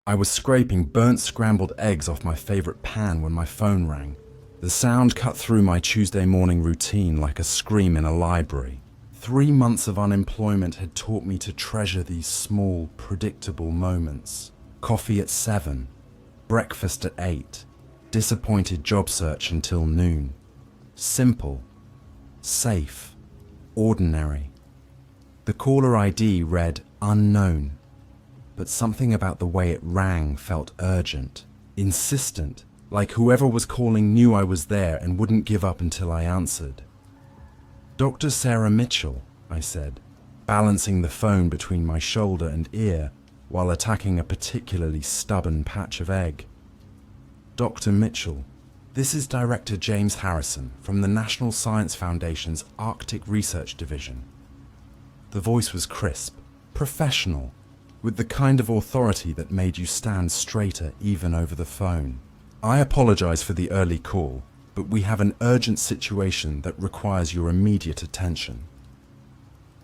I was scraping burnt scrambled eggs off my favorite pan when my phone rang. The sound cut through my Tuesday morning routine like a scream in a library. 3 months of unemployment had taught me to treasure these small, predictable moments. Coffee at 7, breakfast at 8, disappointed job search until noon. Simple, safe, ordinary. The caller ID read unknown, but something about the way it rang felt urgent, insistent, like whoever was calling knew I was there and wouldn't give up until I answered. Dr. Sarah Mitchell, I said, balancing the phone between my shoulder and ear while attacking a particularly stubborn patch of egg. Dr. Mitchell, this is Director James Harrison from the National Science Foundation's Arctic Research Division. The voice was crisp, professional, with the kind of authority that made you stand straighter even over the phone. I apologize for the early call, but we have an urgent situation that requires your immediate attention.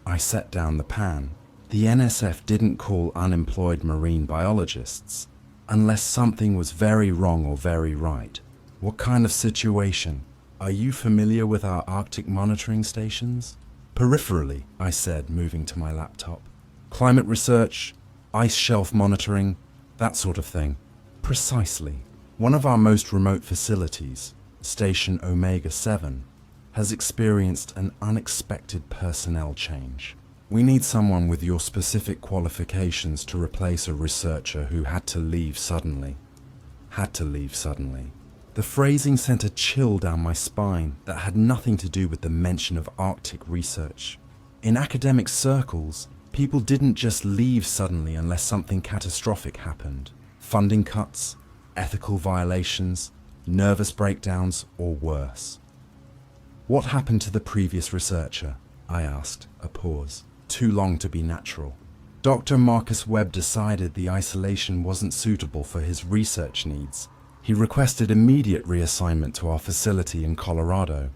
I set down the pan. The NSF didn't call unemployed marine biologists unless something was very wrong or very right. What kind of situation? Are you familiar with our Arctic monitoring stations? Peripherally, I said, moving to my laptop. Climate research, ice shelf monitoring, that sort of thing. Precisely. One of our most remote facilities, Station Omega 7, has experienced an unexpected personnel change. We need someone with your specific qualifications to replace a researcher who had to leave suddenly. Had to leave suddenly. The phrasing sent a chill down my spine that had nothing to do with the mention of Arctic research. In academic circles, people didn't just leave suddenly unless something catastrophic happened. Funding cuts, ethical violations, nervous breakdowns, or worse. What happened to the previous researcher? I asked, a pause. Too long to be natural. Dr. Marcus Webb decided the isolation wasn't suitable for his research needs. He requested immediate reassignment to our facility in Colorado.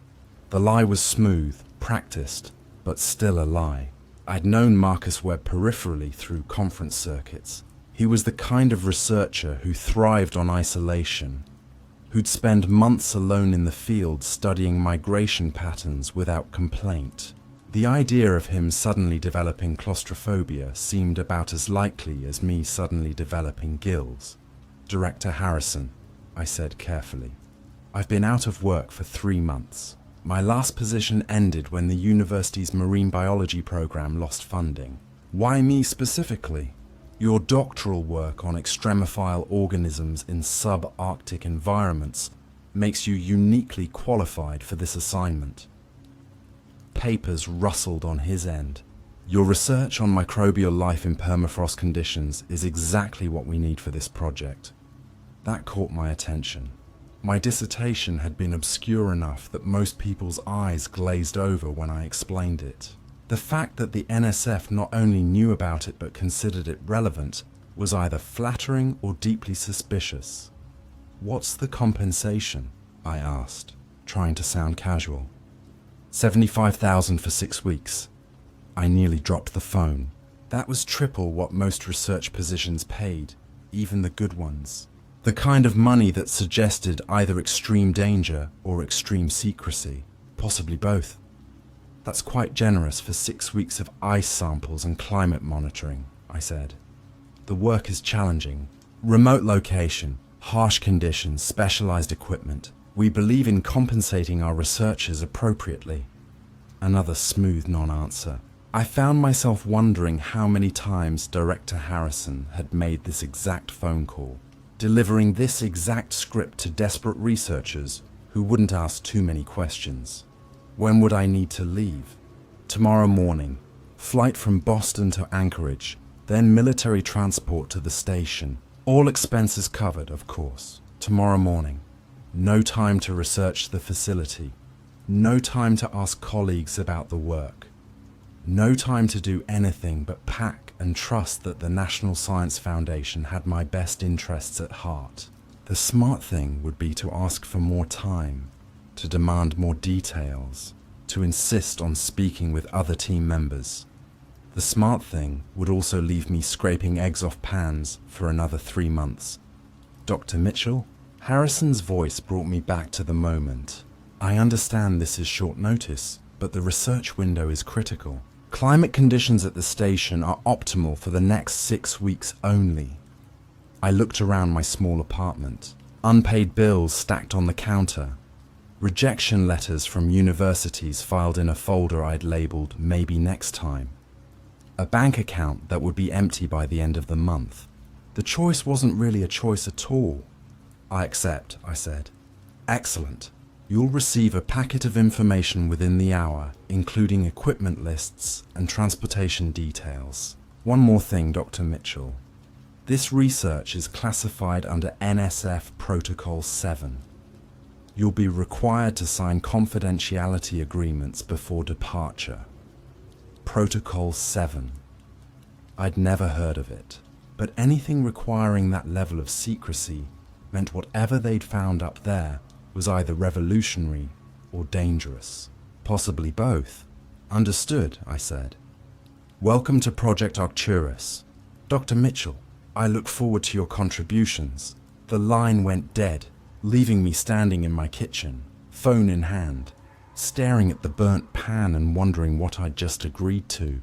The lie was smooth, practiced, but still a lie. I'd known Marcus Webb peripherally through conference circuits. He was the kind of researcher who thrived on isolation, who'd spend months alone in the field studying migration patterns without complaint. The idea of him suddenly developing claustrophobia seemed about as likely as me suddenly developing gills. Director Harrison, I said carefully, I've been out of work for 3 months. My last position ended when the university's marine biology program lost funding. Why me specifically? Your doctoral work on extremophile organisms in subarctic environments makes you uniquely qualified for this assignment. Papers rustled on his end. Your research on microbial life in permafrost conditions is exactly what we need for this project. That caught my attention. My dissertation had been obscure enough that most people's eyes glazed over when I explained it. The fact that the NSF not only knew about it but considered it relevant was either flattering or deeply suspicious. What's the compensation? I asked, trying to sound casual. $75,000 for 6 weeks. I nearly dropped the phone. That was triple what most research positions paid, even the good ones. The kind of money that suggested either extreme danger or extreme secrecy, possibly both. That's quite generous for 6 weeks of ice samples and climate monitoring, I said. The work is challenging. Remote location, harsh conditions, specialized equipment. We believe in compensating our researchers appropriately. Another smooth non-answer. I found myself wondering how many times Director Harrison had made this exact phone call, delivering this exact script to desperate researchers who wouldn't ask too many questions. When would I need to leave? Tomorrow morning. Flight from Boston to Anchorage, then military transport to the station. All expenses covered, of course. Tomorrow morning. No time to research the facility. No time to ask colleagues about the work. No time to do anything but pack and trust that the National Science Foundation had my best interests at heart. The smart thing would be to ask for more time, to demand more details, to insist on speaking with other team members. The smart thing would also leave me scraping eggs off pans for another 3 months. Dr. Mitchell? Harrison's voice brought me back to the moment. I understand this is short notice, but the research window is critical. Climate conditions at the station are optimal for the next 6 weeks only. I looked around my small apartment. Unpaid bills stacked on the counter. Rejection letters from universities filed in a folder I'd labeled "Maybe Next Time." A bank account that would be empty by the end of the month. The choice wasn't really a choice at all. "I accept," I said. "Excellent. You'll receive a packet of information within the hour, including equipment lists and transportation details. One more thing, Dr. Mitchell. This research is classified under NSF Protocol 7. You'll be required to sign confidentiality agreements before departure. Protocol 7. I'd never heard of it, but anything requiring that level of secrecy meant whatever they'd found up there was either revolutionary or dangerous. Possibly both. Understood, I said. Welcome to Project Arcturus. Dr. Mitchell, I look forward to your contributions. The line went dead, leaving me standing in my kitchen, phone in hand, staring at the burnt pan and wondering what I'd just agreed to.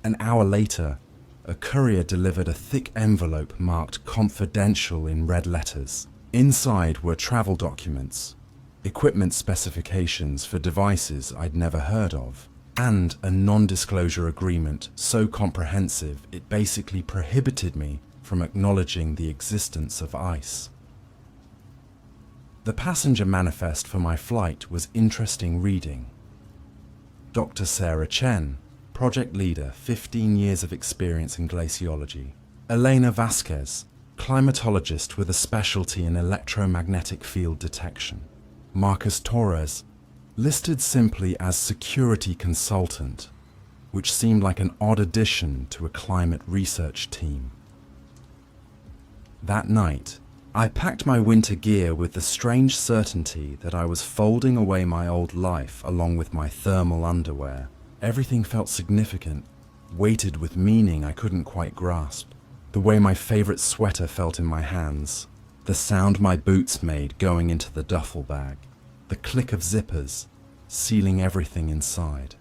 An hour later, a courier delivered a thick envelope marked "Confidential" in red letters. Inside were travel documents, equipment specifications for devices I'd never heard of, and a non-disclosure agreement so comprehensive it basically prohibited me from acknowledging the existence of ice. The passenger manifest for my flight was interesting reading. Dr. Sarah Chen, project leader, 15 years of experience in glaciology. Elena Vasquez, climatologist with a specialty in electromagnetic field detection. Marcus Torres, listed simply as security consultant, which seemed like an odd addition to a climate research team. That night, I packed my winter gear with the strange certainty that I was folding away my old life along with my thermal underwear. Everything felt significant, weighted with meaning I couldn't quite grasp. The way my favorite sweater felt in my hands, the sound my boots made going into the duffel bag, the click of zippers, sealing everything inside.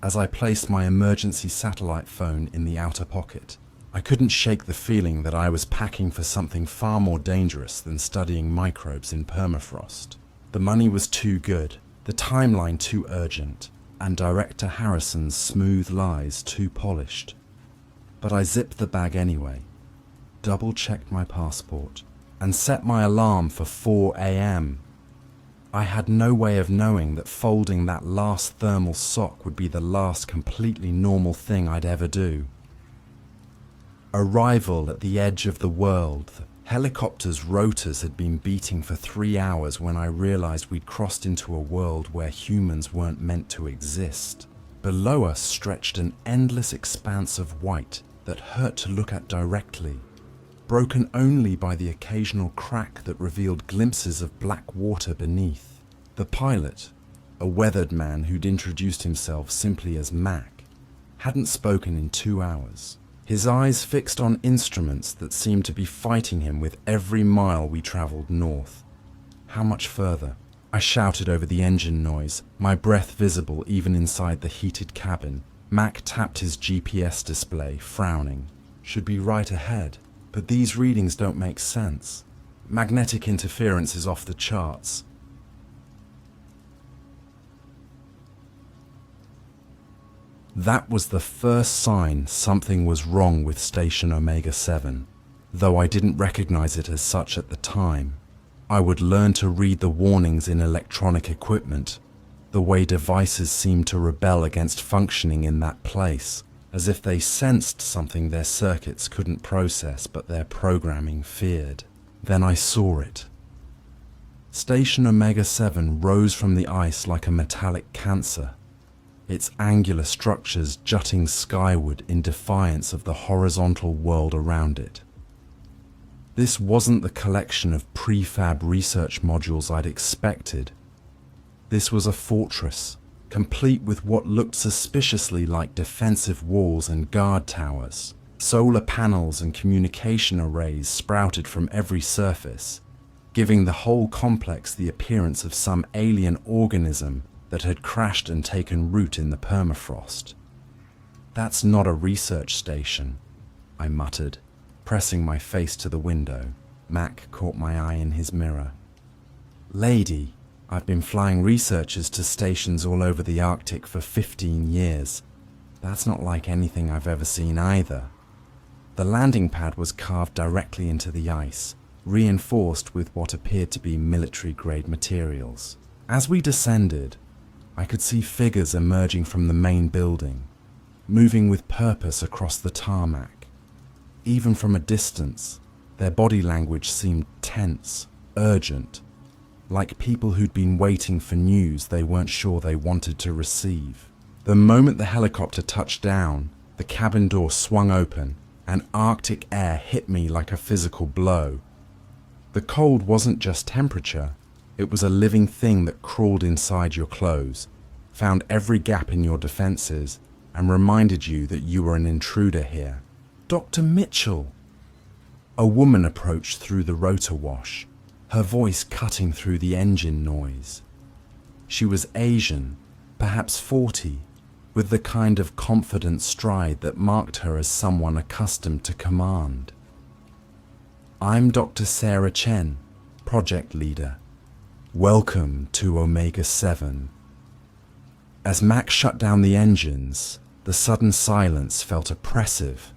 As I placed my emergency satellite phone in the outer pocket, I couldn't shake the feeling that I was packing for something far more dangerous than studying microbes in permafrost. The money was too good, the timeline too urgent, and Director Harrison's smooth lies too polished. But I zipped the bag anyway, double-checked my passport, and set my alarm for 4 a.m. I had no way of knowing that folding that last thermal sock would be the last completely normal thing I'd ever do. Arrival at the edge of the world. The helicopter's rotors had been beating for 3 hours when I realized we'd crossed into a world where humans weren't meant to exist. Below us stretched an endless expanse of white that hurt to look at directly, broken only by the occasional crack that revealed glimpses of black water beneath. The pilot, a weathered man who'd introduced himself simply as Mac, hadn't spoken in 2 hours. His eyes fixed on instruments that seemed to be fighting him with every mile we traveled north. How much further? I shouted over the engine noise, my breath visible even inside the heated cabin. Mac tapped his GPS display, frowning. Should be right ahead, but these readings don't make sense. Magnetic interference is off the charts. That was the first sign something was wrong with Station Omega 7, though I didn't recognize it as such at the time. I would learn to read the warnings in electronic equipment, the way devices seemed to rebel against functioning in that place, as if they sensed something their circuits couldn't process but their programming feared. Then I saw it. Station Omega 7 rose from the ice like a metallic cancer, its angular structures jutting skyward in defiance of the horizontal world around it. This wasn't the collection of prefab research modules I'd expected. This was a fortress, complete with what looked suspiciously like defensive walls and guard towers. Solar panels and communication arrays sprouted from every surface, giving the whole complex the appearance of some alien organism that had crashed and taken root in the permafrost. "That's not a research station," I muttered, pressing my face to the window. Mac caught my eye in his mirror. "Lady, I've been flying researchers to stations all over the Arctic for 15 years. That's not like anything I've ever seen either." The landing pad was carved directly into the ice, reinforced with what appeared to be military-grade materials. As we descended, I could see figures emerging from the main building, moving with purpose across the tarmac. Even from a distance, their body language seemed tense, urgent, like people who'd been waiting for news they weren't sure they wanted to receive. The moment the helicopter touched down, the cabin door swung open, and Arctic air hit me like a physical blow. The cold wasn't just temperature, it was a living thing that crawled inside your clothes, found every gap in your defenses, and reminded you that you were an intruder here. "Dr. Mitchell!" A woman approached through the rotor wash, her voice cutting through the engine noise. She was Asian, perhaps 40, with the kind of confident stride that marked her as someone accustomed to command. "I'm Dr. Sarah Chen, project leader. Welcome to Omega 7. As Mac shut down the engines, the sudden silence felt oppressive,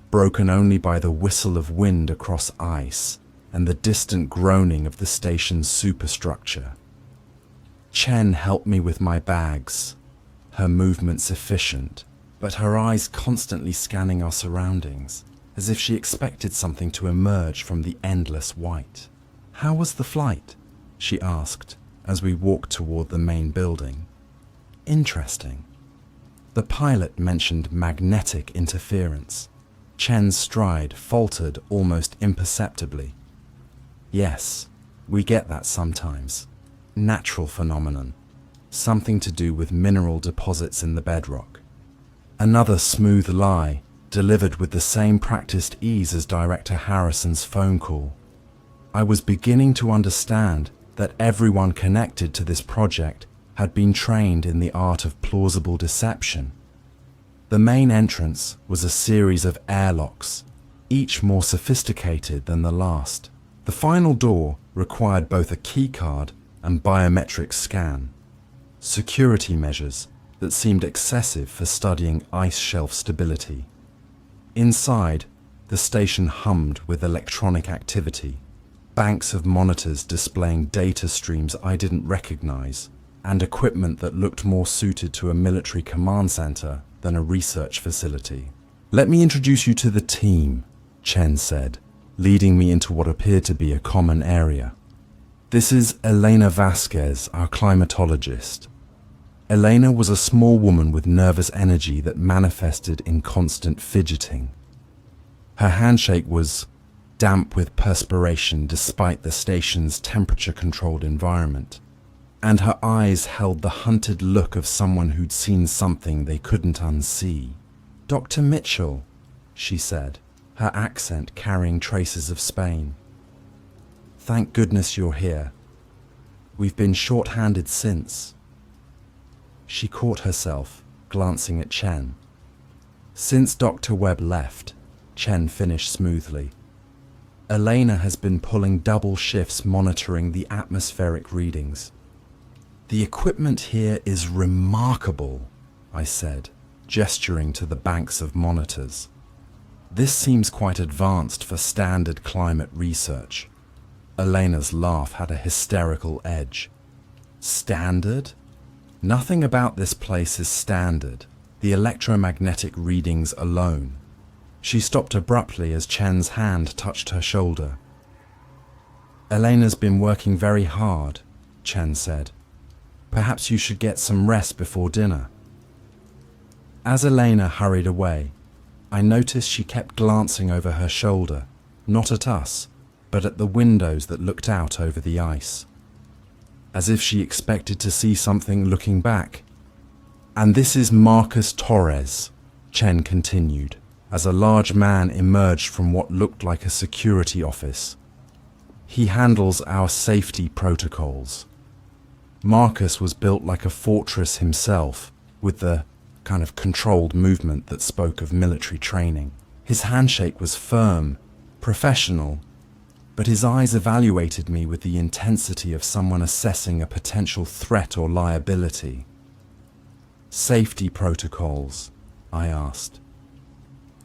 broken only by the whistle of wind across ice and the distant groaning of the station's superstructure. Chen helped me with my bags, her movements efficient, but her eyes constantly scanning our surroundings, as if she expected something to emerge from the endless white. "How was the flight?" she asked as we walked toward the main building. "Interesting." The pilot mentioned magnetic interference. Chen's stride faltered almost imperceptibly. "Yes, we get that sometimes. Natural phenomenon. Something to do with mineral deposits in the bedrock." Another smooth lie, delivered with the same practiced ease as Director Harrison's phone call. I was beginning to understand that everyone connected to this project had been trained in the art of plausible deception. The main entrance was a series of airlocks, each more sophisticated than the last. The final door required both a keycard and biometric scan, security measures that seemed excessive for studying ice shelf stability. Inside, the station hummed with electronic activity, banks of monitors displaying data streams I didn't recognize, and equipment that looked more suited to a military command center than a research facility. "Let me introduce you to the team," Chen said, leading me into what appeared to be a common area. "This is Elena Vasquez, our climatologist." Elena was a small woman with nervous energy that manifested in constant fidgeting. Her handshake was damp with perspiration despite the station's temperature-controlled environment, and her eyes held the hunted look of someone who'd seen something they couldn't unsee. "Dr. Mitchell," she said, her accent carrying traces of Spain. "Thank goodness you're here. We've been short-handed since." She caught herself, glancing at Chen. "Since Dr. Webb left," Chen finished smoothly, "Elena has been pulling double shifts monitoring the atmospheric readings." "The equipment here is remarkable," I said, gesturing to the banks of monitors. "This seems quite advanced for standard climate research." Elena's laugh had a hysterical edge. "Standard? Nothing about this place is standard. The electromagnetic readings alone." She stopped abruptly as Chen's hand touched her shoulder. "Elena's been working very hard," Chen said. "Perhaps you should get some rest before dinner." As Elena hurried away, I noticed she kept glancing over her shoulder, not at us, but at the windows that looked out over the ice. As if she expected to see something looking back, And this is Marcus Torres, Chen continued, as a large man emerged from what looked like a security office. He handles our safety protocols. Marcus was built like a fortress himself, with the kind of controlled movement that spoke of military training. His handshake was firm, professional, but his eyes evaluated me with the intensity of someone assessing a potential threat or liability. Safety protocols, I asked.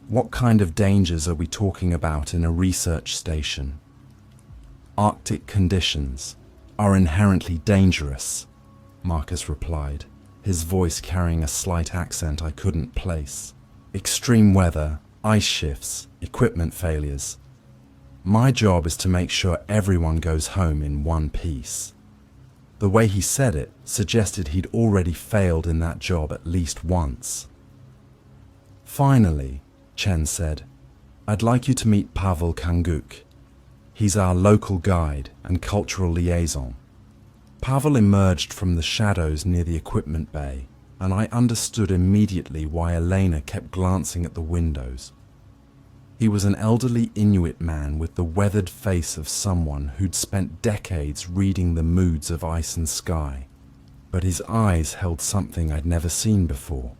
What kind of dangers are we talking about in a research station? Arctic conditions are inherently dangerous, Marcus replied, his voice carrying a slight accent I couldn't place. Extreme weather, ice shifts, equipment failures. My job is to make sure everyone goes home in one piece. The way he said it suggested he'd already failed in that job at least once. Finally, Chen said, I'd like you to meet Pavel Kanguk. He's our local guide and cultural liaison. Pavel emerged from the shadows near the equipment bay, and I understood immediately why Elena kept glancing at the windows. He was an elderly Inuit man with the weathered face of someone who'd spent decades reading the moods of ice and sky, but his eyes held something I'd never seen before.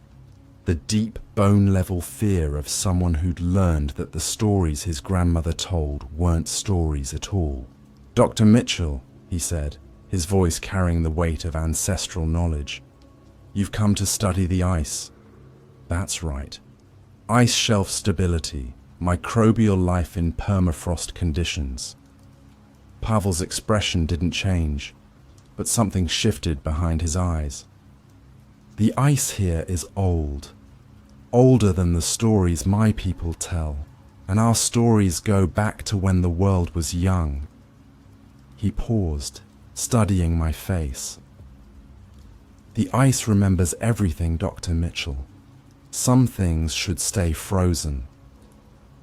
The deep, bone-level fear of someone who'd learned that the stories his grandmother told weren't stories at all. Dr. Mitchell, he said, his voice carrying the weight of ancestral knowledge. You've come to study the ice. That's right. Ice shelf stability, microbial life in permafrost conditions. Pavel's expression didn't change, but something shifted behind his eyes. The ice here is old, older than the stories my people tell, and our stories go back to when the world was young. He paused, studying my face. The ice remembers everything, Dr. Mitchell. Some things should stay frozen.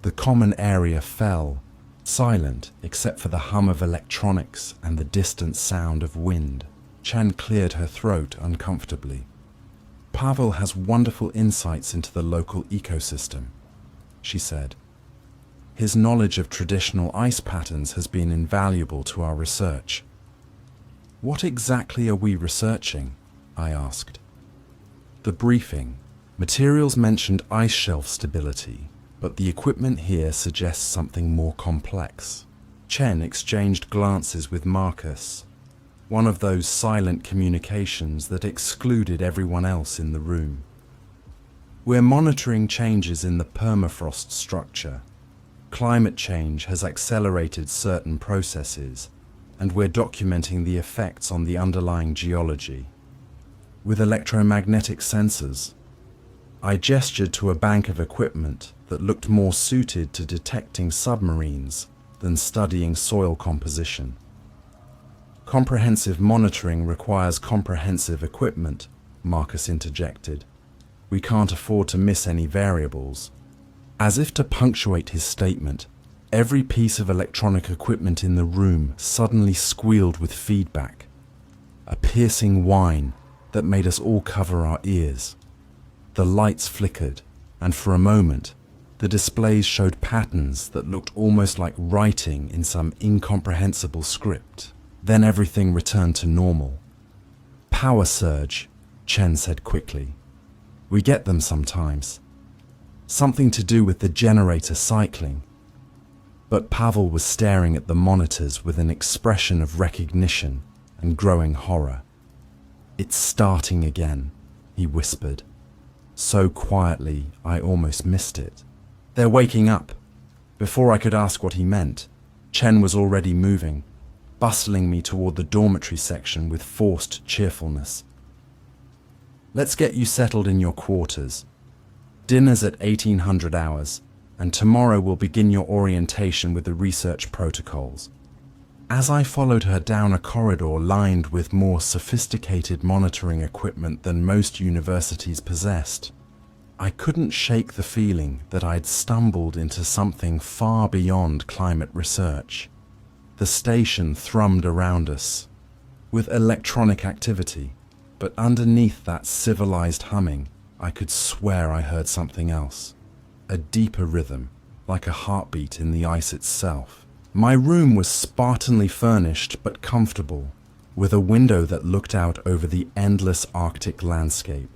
The common area fell, silent except for the hum of electronics and the distant sound of wind. Chen cleared her throat uncomfortably. Pavel has wonderful insights into the local ecosystem, she said. His knowledge of traditional ice patterns has been invaluable to our research. What exactly are we researching? I asked. The briefing. Materials mentioned ice shelf stability, but the equipment here suggests something more complex. Chen exchanged glances with Marcus, one of those silent communications that excluded everyone else in the room. We're monitoring changes in the permafrost structure. Climate change has accelerated certain processes, and we're documenting the effects on the underlying geology. With electromagnetic sensors, I gestured to a bank of equipment that looked more suited to detecting submarines than studying soil composition. Comprehensive monitoring requires comprehensive equipment, Marcus interjected. We can't afford to miss any variables. As if to punctuate his statement, every piece of electronic equipment in the room suddenly squealed with feedback, a piercing whine that made us all cover our ears. The lights flickered, and for a moment, the displays showed patterns that looked almost like writing in some incomprehensible script. Then everything returned to normal. Power surge, Chen said quickly. We get them sometimes. Something to do with the generator cycling. But Pavel was staring at the monitors with an expression of recognition and growing horror. It's starting again, he whispered. So quietly, I almost missed it. They're waking up. Before I could ask what he meant, Chen was already moving, bustling me toward the dormitory section with forced cheerfulness. Let's get you settled in your quarters. Dinner's at 1800 hours, and tomorrow we'll begin your orientation with the research protocols. As I followed her down a corridor lined with more sophisticated monitoring equipment than most universities possessed, I couldn't shake the feeling that I'd stumbled into something far beyond climate research. The station thrummed around us with electronic activity, But underneath that civilized humming, I could swear I heard something else. A deeper rhythm, like a heartbeat in the ice itself. My room was spartanly furnished but comfortable, with a window that looked out over the endless Arctic landscape.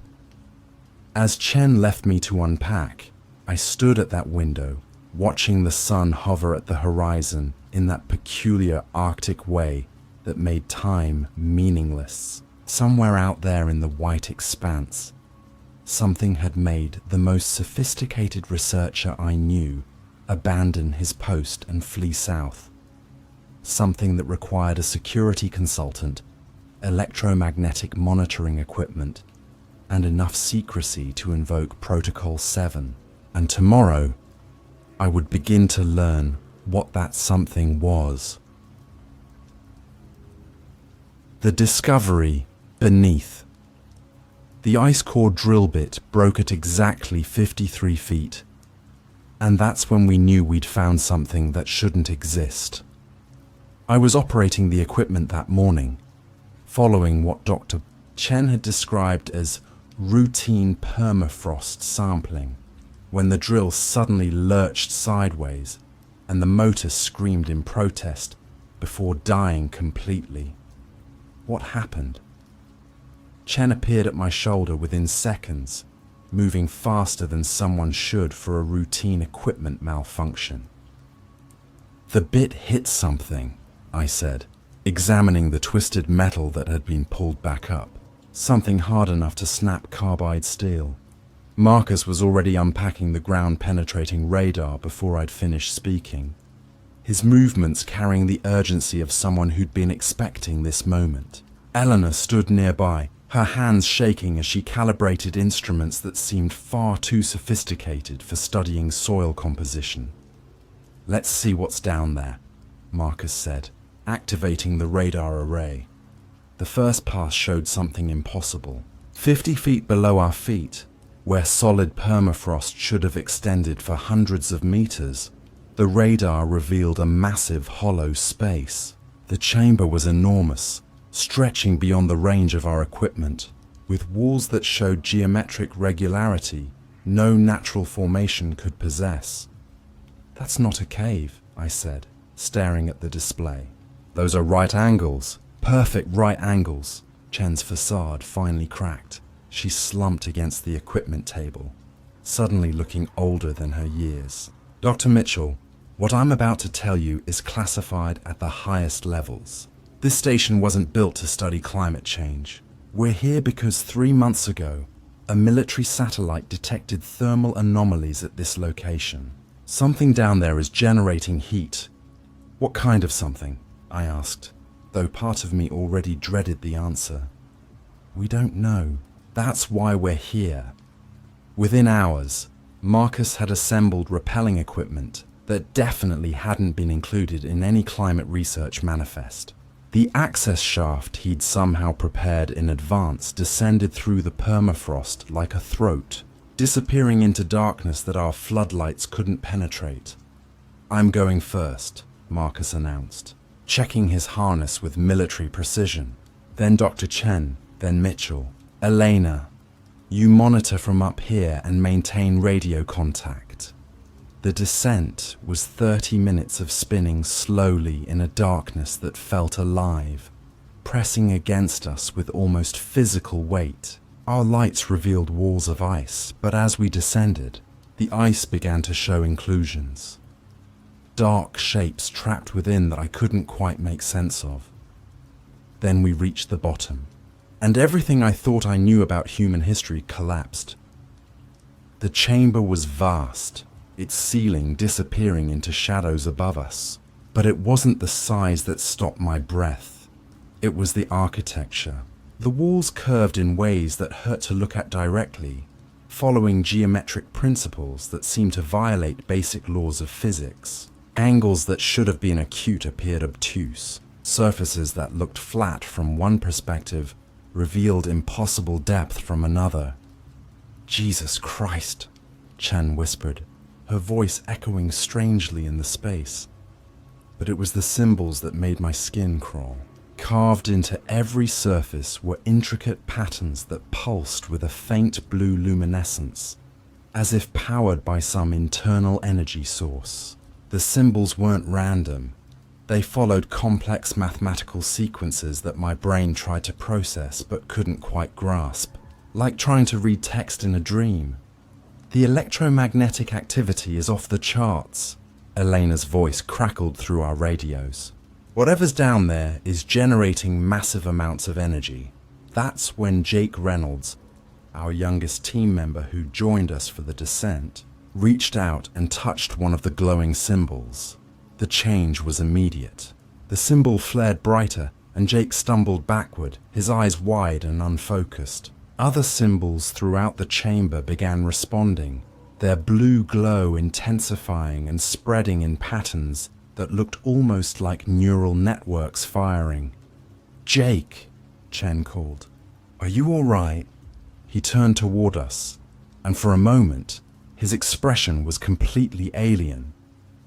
As Chen left me to unpack, I stood at that window, watching the sun hover at the horizon in that peculiar Arctic way that made time meaningless. Somewhere out there in the white expanse, something had made the most sophisticated researcher I knew abandon his post and flee south. Something that required a security consultant, electromagnetic monitoring equipment, and enough secrecy to invoke Protocol 7. And tomorrow, I would begin to learn what that something was. The discovery beneath. The ice core drill bit broke at exactly 53 feet, and that's when we knew we'd found something that shouldn't exist. I was operating the equipment that morning, following what Dr. Chen had described as routine permafrost sampling, when the drill suddenly lurched sideways and the motor screamed in protest before dying completely. What happened? Chen appeared at my shoulder within seconds, moving faster than someone should for a routine equipment malfunction. The bit hit something, I said, examining the twisted metal that had been pulled back up. Something hard enough to snap carbide steel. Marcus was already unpacking the ground-penetrating radar before I'd finished speaking, his movements carrying the urgency of someone who'd been expecting this moment. Eleanor stood nearby, her hands shaking as she calibrated instruments that seemed far too sophisticated for studying soil composition. "Let's see what's down there," Marcus said, activating the radar array. The first pass showed something impossible. 50 feet below our feet, where solid permafrost should have extended for hundreds of meters, the radar revealed a massive hollow space. The chamber was enormous, stretching beyond the range of our equipment, with walls that showed geometric regularity no natural formation could possess. "That's not a cave," I said, staring at the display. "Those are right angles, perfect right angles." Chen's facade finally cracked. She slumped against the equipment table, suddenly looking older than her years. "Dr. Mitchell, what I'm about to tell you is classified at the highest levels. This station wasn't built to study climate change. We're here because 3 months ago, a military satellite detected thermal anomalies at this location. Something down there is generating heat." "What kind of something?" I asked, though part of me already dreaded the answer. "We don't know. That's why we're here." Within hours, Marcus had assembled rappelling equipment that definitely hadn't been included in any climate research manifest. The access shaft he'd somehow prepared in advance descended through the permafrost like a throat, disappearing into darkness that our floodlights couldn't penetrate. "I'm going first," Marcus announced, checking his harness with military precision. "Then Dr. Chen, then Mitchell. Elena, you monitor from up here and maintain radio contact." The descent was 30 minutes of spinning slowly in a darkness that felt alive, pressing against us with almost physical weight. Our lights revealed walls of ice, but as we descended, the ice began to show inclusions. Dark shapes trapped within that I couldn't quite make sense of. Then we reached the bottom, and everything I thought I knew about human history collapsed. The chamber was vast, its ceiling disappearing into shadows above us. But it wasn't the size that stopped my breath. It was the architecture. The walls curved in ways that hurt to look at directly, following geometric principles that seemed to violate basic laws of physics. Angles that should have been acute appeared obtuse. Surfaces that looked flat from one perspective revealed impossible depth from another. "Jesus Christ," Chen whispered, her voice echoing strangely in the space. But it was the symbols that made my skin crawl. Carved into every surface were intricate patterns that pulsed with a faint blue luminescence, as if powered by some internal energy source. The symbols weren't random. They followed complex mathematical sequences that my brain tried to process but couldn't quite grasp, like trying to read text in a dream. The electromagnetic activity is off the charts. Elena's voice crackled through our radios. Whatever's down there is generating massive amounts of energy. That's when Jake Reynolds, our youngest team member who joined us for the descent, reached out and touched one of the glowing symbols. The change was immediate. The symbol flared brighter and Jake stumbled backward, his eyes wide and unfocused. Other symbols throughout the chamber began responding, their blue glow intensifying and spreading in patterns that looked almost like neural networks firing. "Jake," Chen called. "Are you all right?" He turned toward us, and for a moment, his expression was completely alien.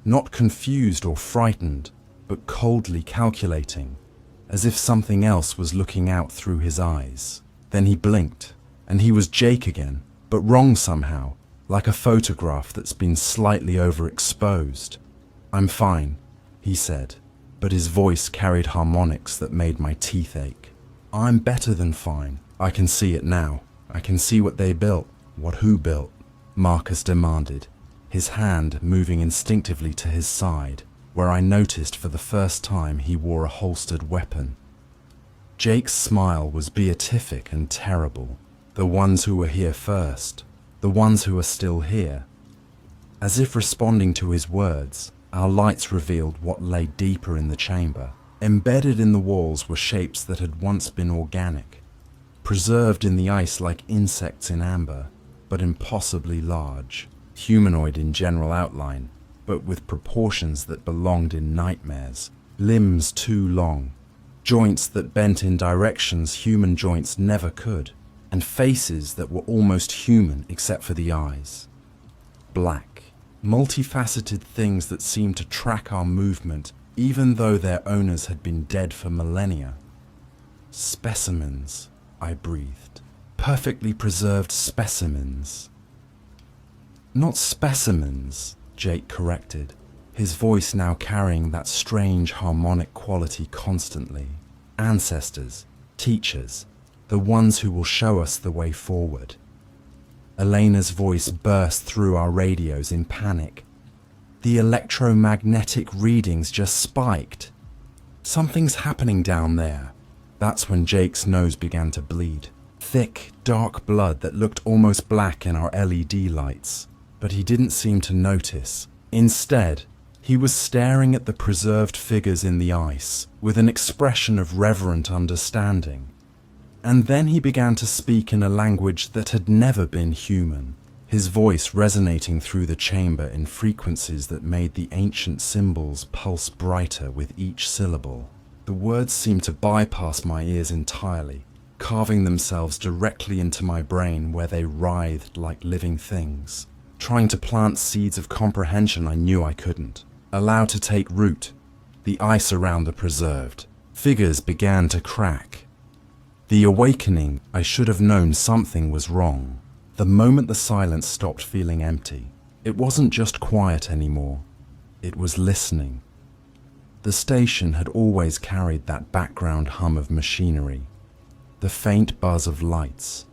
Not confused or frightened, but coldly calculating, as if something else was looking out through his eyes. Then he blinked, and he was Jake again, but wrong somehow, like a photograph that's been slightly overexposed. "I'm fine," he said, but his voice carried harmonics that made my teeth ache. "I'm better than fine. I can see it now. I can see what they built." "What who built?" Marcus demanded, his hand moving instinctively to his side, where I noticed for the first time he wore a holstered weapon. Jake's smile was beatific and terrible. "The ones who were here first. The ones who are still here." As if responding to his words, our lights revealed what lay deeper in the chamber. Embedded in the walls were shapes that had once been organic, preserved in the ice like insects in amber, but impossibly large, humanoid in general outline, but with proportions that belonged in nightmares. Limbs too long, joints that bent in directions human joints never could, and faces that were almost human except for the eyes. Black, multifaceted things that seemed to track our movement even though their owners had been dead for millennia. "Specimens," I breathed. "Perfectly preserved specimens." "Not specimens," Jake corrected, his voice now carrying that strange harmonic quality constantly. "Ancestors, teachers, the ones who will show us the way forward." Elena's voice burst through our radios in panic. "The electromagnetic readings just spiked. Something's happening down there." That's when Jake's nose began to bleed. Thick, dark blood that looked almost black in our LED lights. But he didn't seem to notice. Instead, he was staring at the preserved figures in the ice with an expression of reverent understanding. And then he began to speak in a language that had never been human, his voice resonating through the chamber in frequencies that made the ancient symbols pulse brighter with each syllable. The words seemed to bypass my ears entirely, carving themselves directly into my brain where they writhed like living things, trying to plant seeds of comprehension I knew I couldn't. Allowed to take root, the ice around the preserved figures began to crack. The awakening, I should have known something was wrong. The moment the silence stopped feeling empty, it wasn't just quiet anymore, it was listening. The station had always carried that background hum of machinery, the faint buzz of lights,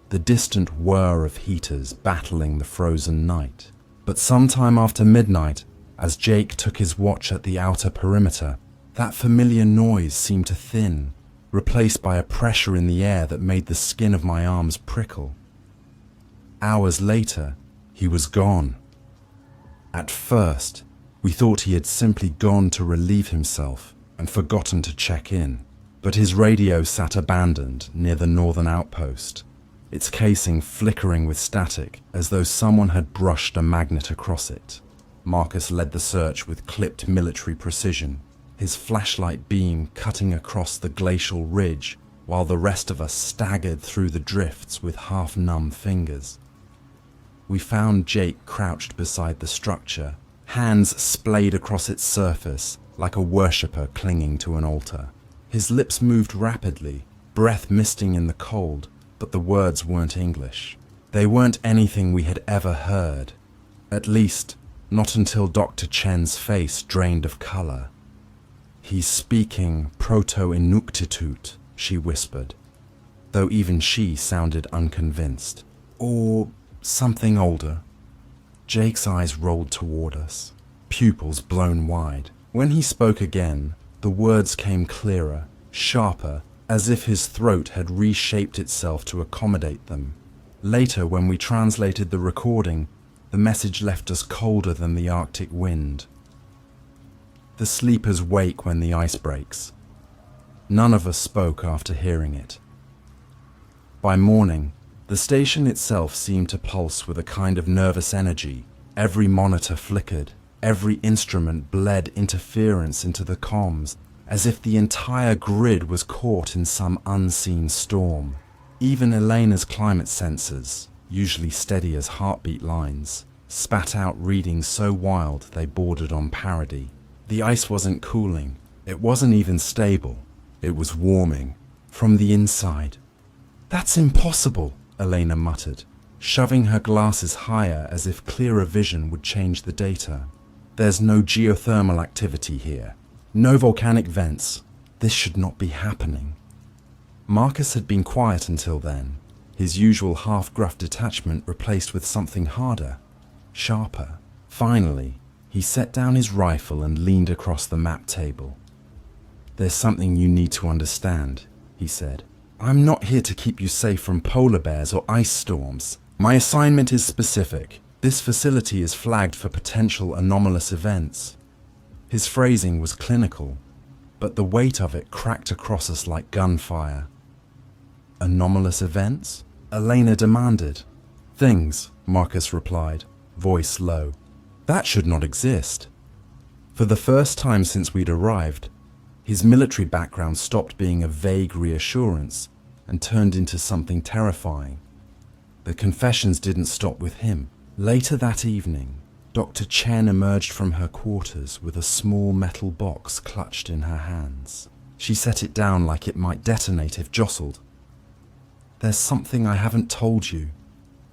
the distant whir of heaters battling the frozen night. But sometime after midnight, as Jake took his watch at the outer perimeter, that familiar noise seemed to thin, replaced by a pressure in the air that made the skin of my arms prickle. Hours later, he was gone. At first, we thought he had simply gone to relieve himself and forgotten to check in, but his radio sat abandoned near the northern outpost, its casing flickering with static as though someone had brushed a magnet across it. Marcus led the search with clipped military precision, his flashlight beam cutting across the glacial ridge while the rest of us staggered through the drifts with half-numb fingers. We found Jake crouched beside the structure, hands splayed across its surface like a worshipper clinging to an altar. His lips moved rapidly, breath misting in the cold, but the words weren't English. They weren't anything we had ever heard. At least, not until Dr. Chen's face drained of color. "He's speaking Proto-Inuktitut," she whispered, though even she sounded unconvinced. "Or something older." Jake's eyes rolled toward us, pupils blown wide. When he spoke again, the words came clearer, sharper, as if his throat had reshaped itself to accommodate them. Later, when we translated the recording, the message left us colder than the Arctic wind. "The sleepers wake when the ice breaks." None of us spoke after hearing it. By morning, the station itself seemed to pulse with a kind of nervous energy. Every monitor flickered, every instrument bled interference into the comms, as if the entire grid was caught in some unseen storm. Even Elena's climate sensors, usually steady as heartbeat lines, spat out readings so wild they bordered on parody. The ice wasn't cooling, it wasn't even stable, it was warming, from the inside. "That's impossible," Elena muttered, shoving her glasses higher as if clearer vision would change the data. "There's no geothermal activity here, no volcanic vents. This should not be happening." Marcus had been quiet until then, his usual half-gruff detachment replaced with something harder, sharper. Finally, he set down his rifle and leaned across the map table. "There's something you need to understand," he said. "I'm not here to keep you safe from polar bears or ice storms. My assignment is specific. This facility is flagged for potential anomalous events." His phrasing was clinical, but the weight of it cracked across us like gunfire. "Anomalous events?" Elena demanded. "Things," Marcus replied, voice low. "That should not exist." For the first time since we'd arrived, his military background stopped being a vague reassurance and turned into something terrifying. The confessions didn't stop with him. Later that evening, Dr. Chen emerged from her quarters with a small metal box clutched in her hands. She set it down like it might detonate if jostled. "There's something I haven't told you,"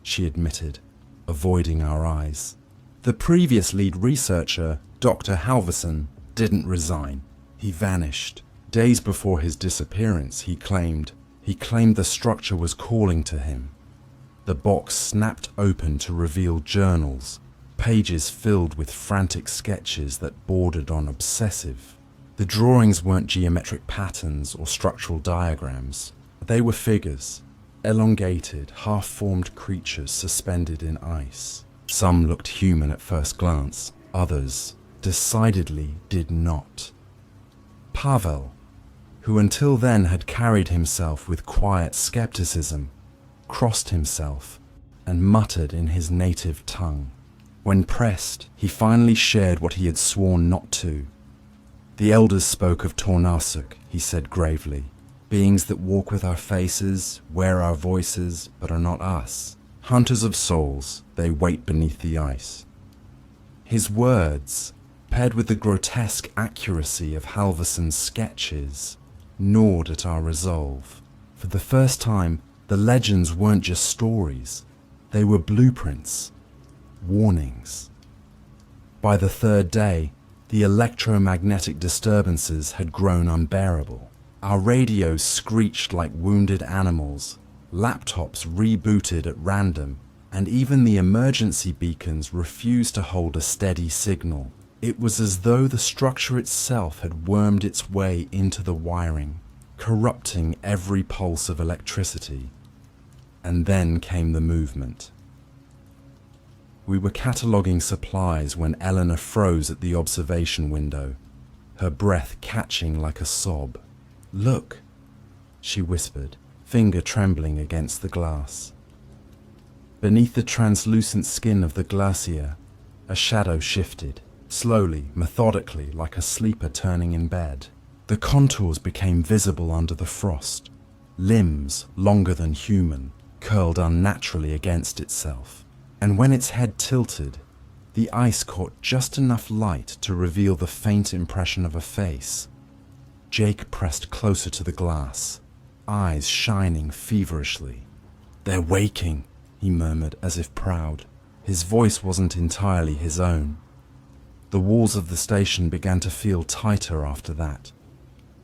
she admitted, avoiding our eyes. The previous lead researcher, Dr. Halverson, didn't resign. He vanished. Days before his disappearance, he claimed the structure was calling to him. The box snapped open to reveal journals, pages filled with frantic sketches that bordered on obsessive. The drawings weren't geometric patterns or structural diagrams. They were figures, elongated, half-formed creatures suspended in ice. Some looked human at first glance, others decidedly did not. Pavel, who until then had carried himself with quiet skepticism, crossed himself and muttered in his native tongue. When pressed, he finally shared what he had sworn not to. "The elders spoke of Tornasuk," he said gravely. "Beings that walk with our faces, wear our voices, but are not us. Hunters of souls, they wait beneath the ice." His words, paired with the grotesque accuracy of Halverson's sketches, gnawed at our resolve. For the first time, the legends weren't just stories. They were blueprints, warnings. By the third day, the electromagnetic disturbances had grown unbearable. Our radios screeched like wounded animals, laptops rebooted at random, and even the emergency beacons refused to hold a steady signal. It was as though the structure itself had wormed its way into the wiring, corrupting every pulse of electricity. And then came the movement. We were cataloguing supplies when Eleanor froze at the observation window, her breath catching like a sob. "Look," she whispered, finger trembling against the glass. Beneath the translucent skin of the glacier, a shadow shifted, slowly, methodically, like a sleeper turning in bed. The contours became visible under the frost. Limbs, longer than human, curled unnaturally against itself. And when its head tilted, the ice caught just enough light to reveal the faint impression of a face. Jake pressed closer to the glass, eyes shining feverishly. "They're waking," he murmured as if proud. His voice wasn't entirely his own. The walls of the station began to feel tighter after that,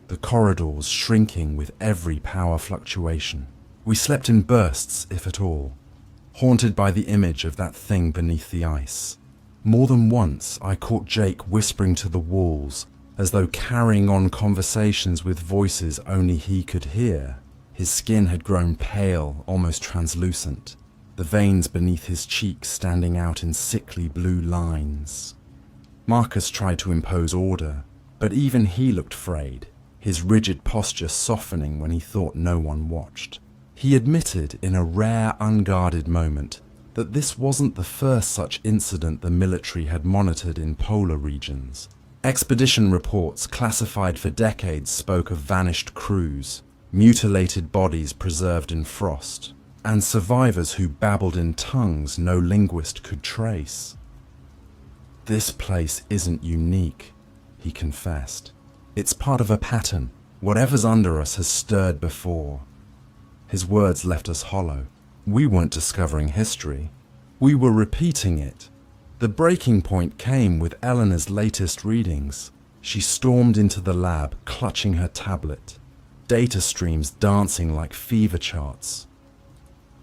the corridors shrinking with every power fluctuation. We slept in bursts, if at all, haunted by the image of that thing beneath the ice. More than once I caught Jake whispering to the walls, as though carrying on conversations with voices only he could hear. His skin had grown pale, almost translucent, the veins beneath his cheeks standing out in sickly blue lines. Marcus tried to impose order, but even he looked frayed, his rigid posture softening when he thought no one watched. He admitted in a rare, unguarded moment that this wasn't the first such incident the military had monitored in polar regions. Expedition reports classified for decades spoke of vanished crews, mutilated bodies preserved in frost, and survivors who babbled in tongues no linguist could trace. "This place isn't unique," he confessed. "It's part of a pattern. Whatever's under us has stirred before." His words left us hollow. We weren't discovering history. We were repeating it. The breaking point came with Eleanor's latest readings. She stormed into the lab, clutching her tablet, data streams dancing like fever charts.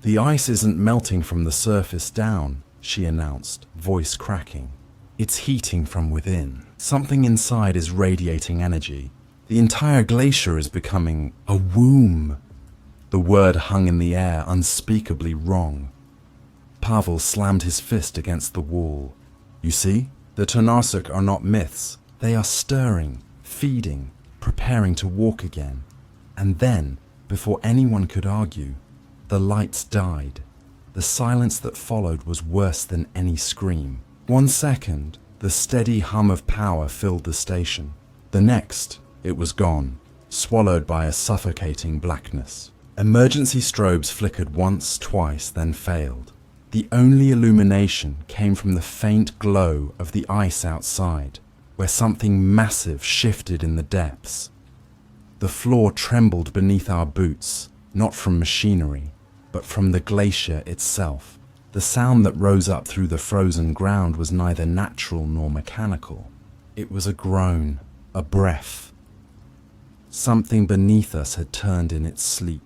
"The ice isn't melting from the surface down," she announced, voice cracking. "It's heating from within. Something inside is radiating energy. The entire glacier is becoming a womb." The word hung in the air, unspeakably wrong. Pavel slammed his fist against the wall. "You see, the Tonarsak are not myths. They are stirring, feeding, preparing to walk again." And then, before anyone could argue, the lights died. The silence that followed was worse than any scream. 1 second, the steady hum of power filled the station. The next, it was gone, swallowed by a suffocating blackness. Emergency strobes flickered once, twice, then failed. The only illumination came from the faint glow of the ice outside, where something massive shifted in the depths. The floor trembled beneath our boots, not from machinery, but from the glacier itself. The sound that rose up through the frozen ground was neither natural nor mechanical. It was a groan, a breath. Something beneath us had turned in its sleep.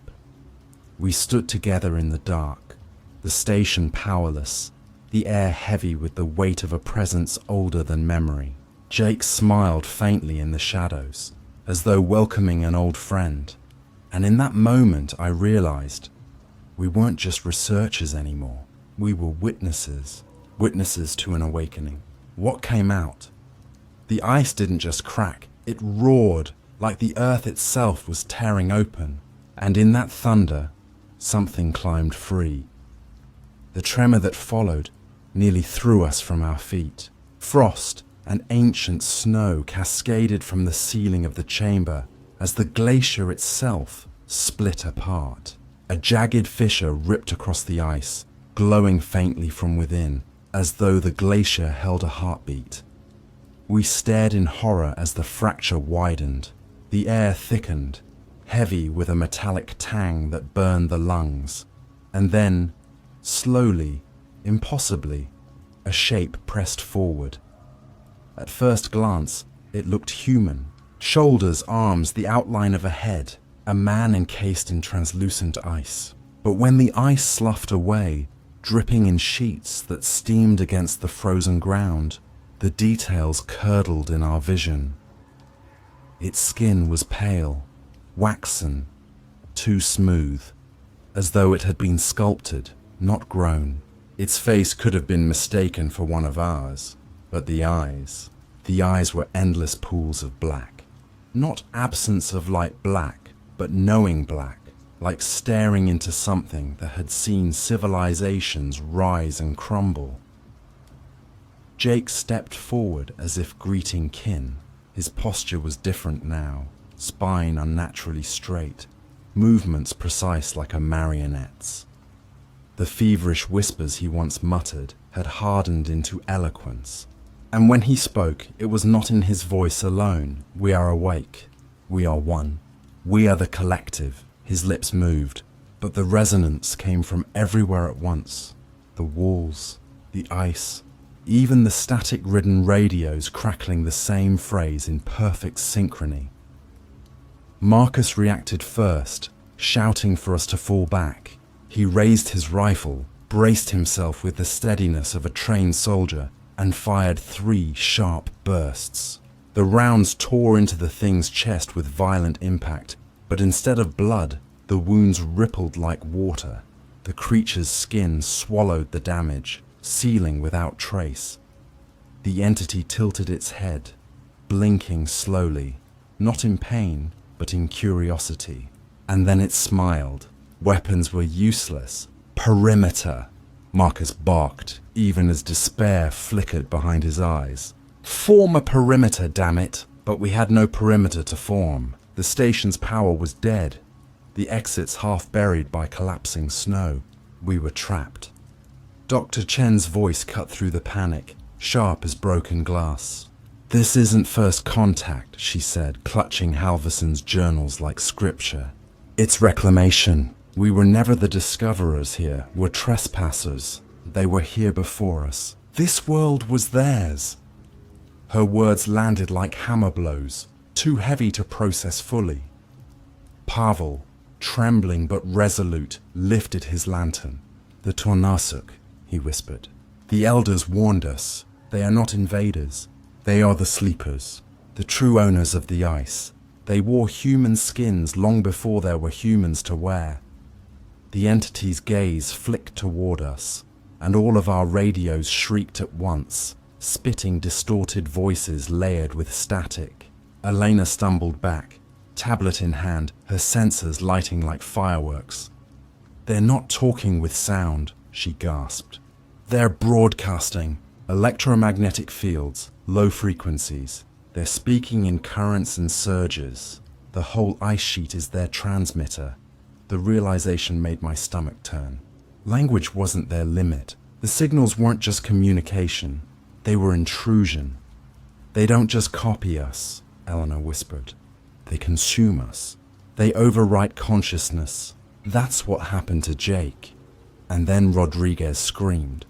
We stood together in the dark, the station powerless, the air heavy with the weight of a presence older than memory. Jake smiled faintly in the shadows, as though welcoming an old friend. And in that moment I realized we weren't just researchers anymore. We were witnesses, witnesses to an awakening. What came out? The ice didn't just crack, it roared like the earth itself was tearing open. And in that thunder, something climbed free. The tremor that followed nearly threw us from our feet. Frost and ancient snow cascaded from the ceiling of the chamber as the glacier itself split apart. A jagged fissure ripped across the ice, glowing faintly from within, as though the glacier held a heartbeat. We stared in horror as the fracture widened. The air thickened, heavy with a metallic tang that burned the lungs. And then, slowly, impossibly, a shape pressed forward. At first glance, it looked human. Shoulders, arms, the outline of a head. A man encased in translucent ice. But when the ice sloughed away, dripping in sheets that steamed against the frozen ground, the details curdled in our vision. Its skin was pale, waxen, too smooth, as though it had been sculpted, not grown. Its face could have been mistaken for one of ours, but the eyes were endless pools of black. Not absence of light black, but knowing black, like staring into something that had seen civilizations rise and crumble. Jake stepped forward as if greeting kin. His posture was different now, spine unnaturally straight, movements precise like a marionette's. The feverish whispers he once muttered had hardened into eloquence. And when he spoke, it was not in his voice alone. "We are awake. We are one. We are the collective. His lips moved, but the resonance came from everywhere at once. The walls, the ice, even the static-ridden radios crackling the same phrase in perfect synchrony. Marcus reacted first, shouting for us to fall back. He raised his rifle, braced himself with the steadiness of a trained soldier, and fired 3 sharp bursts. The rounds tore into the thing's chest with violent impact, but instead of blood, the wounds rippled like water. The creature's skin swallowed the damage, sealing without trace. The entity tilted its head, blinking slowly, not in pain, but in curiosity. And then it smiled. Weapons were useless. Perimeter! Marcus barked, even as despair flickered behind his eyes. Form a perimeter, damn it! But we had no perimeter to form. The station's power was dead. The exits half buried by collapsing snow. We were trapped. Dr. Chen's voice cut through the panic, sharp as broken glass. "This isn't first contact," she said, clutching Halverson's journals like scripture. "It's reclamation. We were never the discoverers here. We're trespassers. They were here before us. This world was theirs." Her words landed like hammer blows, too heavy to process fully. Pavel, trembling but resolute, lifted his lantern. "The Tornasuk," he whispered. "The elders warned us. They are not invaders. They are the sleepers, the true owners of the ice. They wore human skins long before there were humans to wear." The entity's gaze flicked toward us, and all of our radios shrieked at once, spitting distorted voices layered with static. Elena stumbled back, tablet in hand, her sensors lighting like fireworks. "They're not talking with sound," she gasped. "They're broadcasting. Electromagnetic fields, low frequencies. They're speaking in currents and surges. The whole ice sheet is their transmitter." The realization made my stomach turn. Language wasn't their limit. The signals weren't just communication. They were intrusion. "They don't just copy us," Eleanor whispered. "They consume us. They overwrite consciousness. That's what happened to Jake." And then Rodriguez screamed.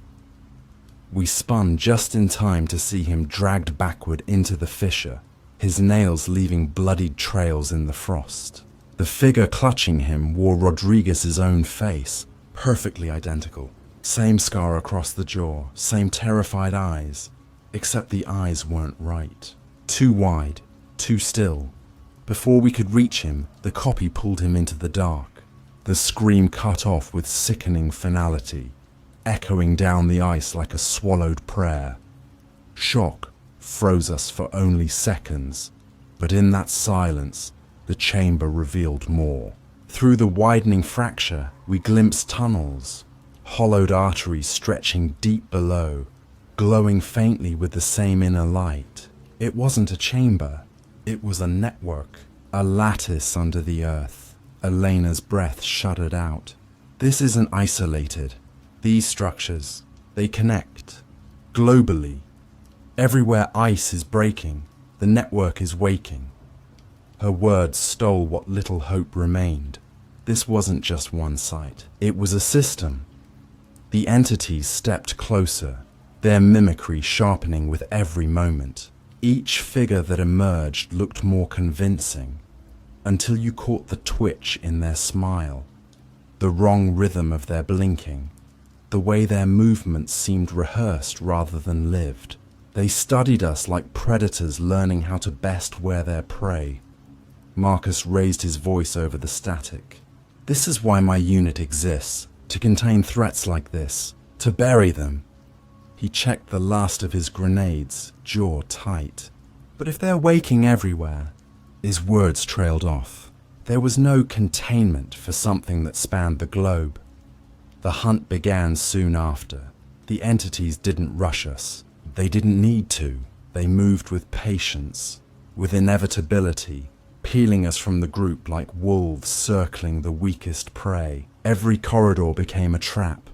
We spun just in time to see him dragged backward into the fissure, his nails leaving bloodied trails in the frost. The figure clutching him wore Rodriguez's own face, perfectly identical. Same scar across the jaw, same terrified eyes, except the eyes weren't right. Too wide, too still. Before we could reach him, the copy pulled him into the dark. The scream cut off with sickening finality, echoing down the ice like a swallowed prayer. Shock froze us for only seconds, but in that silence, the chamber revealed more. Through the widening fracture, we glimpsed tunnels, hollowed arteries stretching deep below, glowing faintly with the same inner light. It wasn't a chamber, it was a network, a lattice under the earth. Elena's breath shuddered out. "This isn't isolated. These structures, they connect. Globally. Everywhere ice is breaking, the network is waking." Her words stole what little hope remained. This wasn't just one site. It was a system. The entities stepped closer, their mimicry sharpening with every moment. Each figure that emerged looked more convincing, until you caught the twitch in their smile, the wrong rhythm of their blinking, the way their movements seemed rehearsed rather than lived. They studied us like predators learning how to best wear their prey. Marcus raised his voice over the static. "This is why my unit exists, to contain threats like this, to bury them." He checked the last of his grenades, jaw tight. "But if they're waking everywhere..." His words trailed off. There was no containment for something that spanned the globe. The hunt began soon after. The entities didn't rush us. They didn't need to. They moved with patience, with inevitability, peeling us from the group like wolves circling the weakest prey. Every corridor became a trap,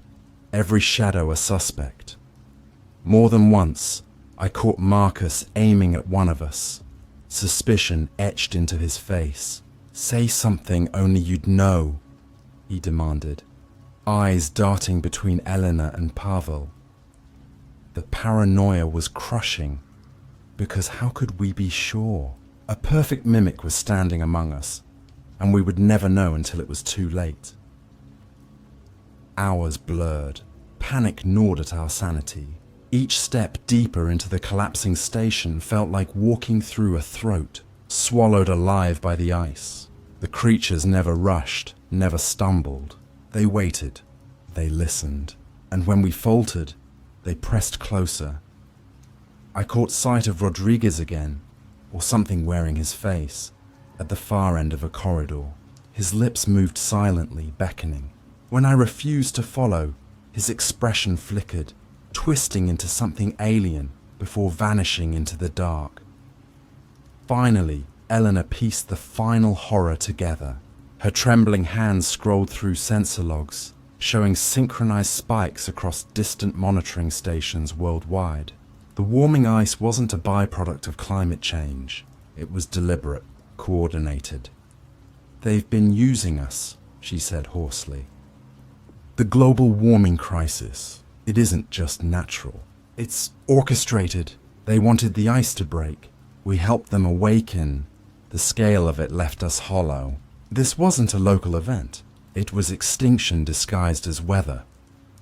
every shadow a suspect. More than once, I caught Marcus aiming at one of us, Suspicion etched into his face. "Say something only you'd know," he demanded, eyes darting between Elena and Pavel. The paranoia was crushing, because how could we be sure? A perfect mimic was standing among us, and we would never know until it was too late. Hours blurred. Panic gnawed at our sanity. Each step deeper into the collapsing station felt like walking through a throat, swallowed alive by the ice. The creatures never rushed, never stumbled. They waited, they listened, and when we faltered, they pressed closer. I caught sight of Rodriguez again, or something wearing his face, at the far end of a corridor. His lips moved silently, beckoning. When I refused to follow, his expression flickered, twisting into something alien before vanishing into the dark. Finally, Elena pieced the final horror together. Her trembling hands scrolled through sensor logs, showing synchronized spikes across distant monitoring stations worldwide. The warming ice wasn't a byproduct of climate change. It was deliberate, coordinated. "They've been using us," she said hoarsely. "The global warming crisis, it isn't just natural. It's orchestrated. They wanted the ice to break. We helped them awaken. The scale of it left us hollow. This wasn't a local event. It was extinction disguised as weather."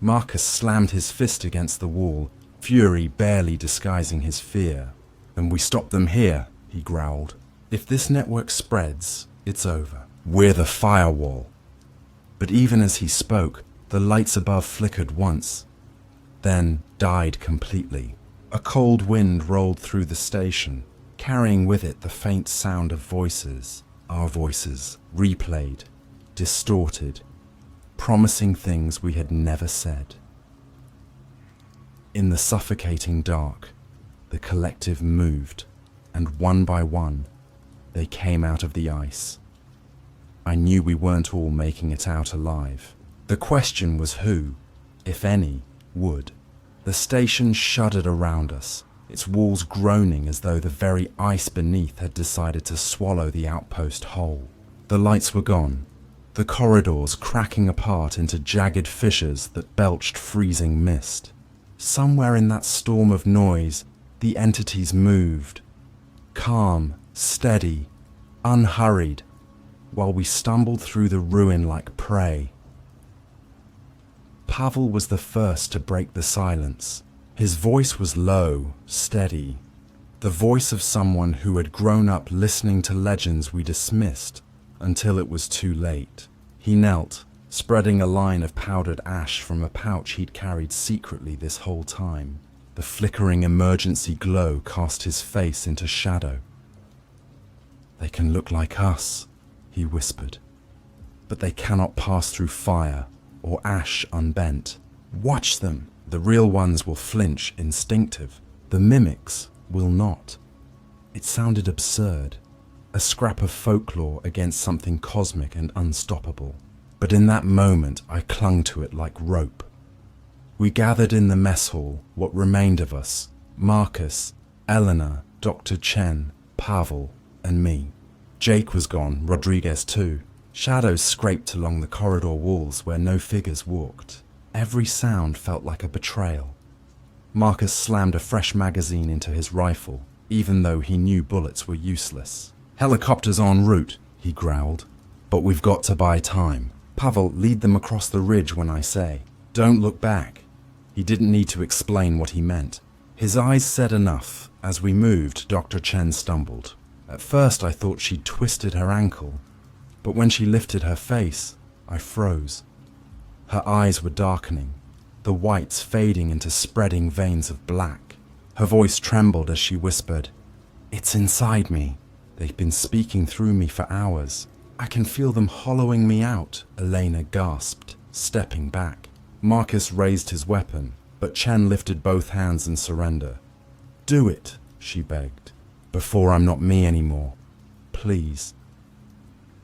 Marcus slammed his fist against the wall, fury barely disguising his fear. "And we stopped them here," he growled. "If this network spreads, it's over. We're the firewall." But even as he spoke, the lights above flickered once, then died completely. A cold wind rolled through the station, carrying with it the faint sound of voices, our voices, replayed, distorted, promising things we had never said. In the suffocating dark, the collective moved, and one by one, they came out of the ice. I knew we weren't all making it out alive. The question was who, if any, would. The station shuddered around us, its walls groaning as though the very ice beneath had decided to swallow the outpost whole. The lights were gone, the corridors cracking apart into jagged fissures that belched freezing mist. Somewhere in that storm of noise, the entities moved, calm, steady, unhurried, while we stumbled through the ruin like prey. Pavel was the first to break the silence. His voice was low, steady, the voice of someone who had grown up listening to legends we dismissed until it was too late. He knelt, spreading a line of powdered ash from a pouch he'd carried secretly this whole time. The flickering emergency glow cast his face into shadow. "They can look like us," he whispered, "but they cannot pass through fire or ash unbent. Watch them. The real ones will flinch, instinctive. The mimics will not." It sounded absurd, a scrap of folklore against something cosmic and unstoppable. But in that moment, I clung to it like rope. We gathered in the mess hall, what remained of us, Marcus, Elena, Dr. Chen, Pavel, and me. Jake was gone, Rodriguez too. Shadows scraped along the corridor walls where no figures walked. Every sound felt like a betrayal. Marcus slammed a fresh magazine into his rifle, even though he knew bullets were useless. "Helicopters en route," he growled. "But we've got to buy time. Pavel, lead them across the ridge when I say. Don't look back." He didn't need to explain what he meant. His eyes said enough. As we moved, Dr. Chen stumbled. At first I thought she'd twisted her ankle, but when she lifted her face, I froze. Her eyes were darkening, the whites fading into spreading veins of black. Her voice trembled as she whispered, "It's inside me. They've been speaking through me for hours. I can feel them hollowing me out," Elena gasped, stepping back. Marcus raised his weapon, but Chen lifted both hands in surrender. "Do it," she begged, "before I'm not me anymore. Please."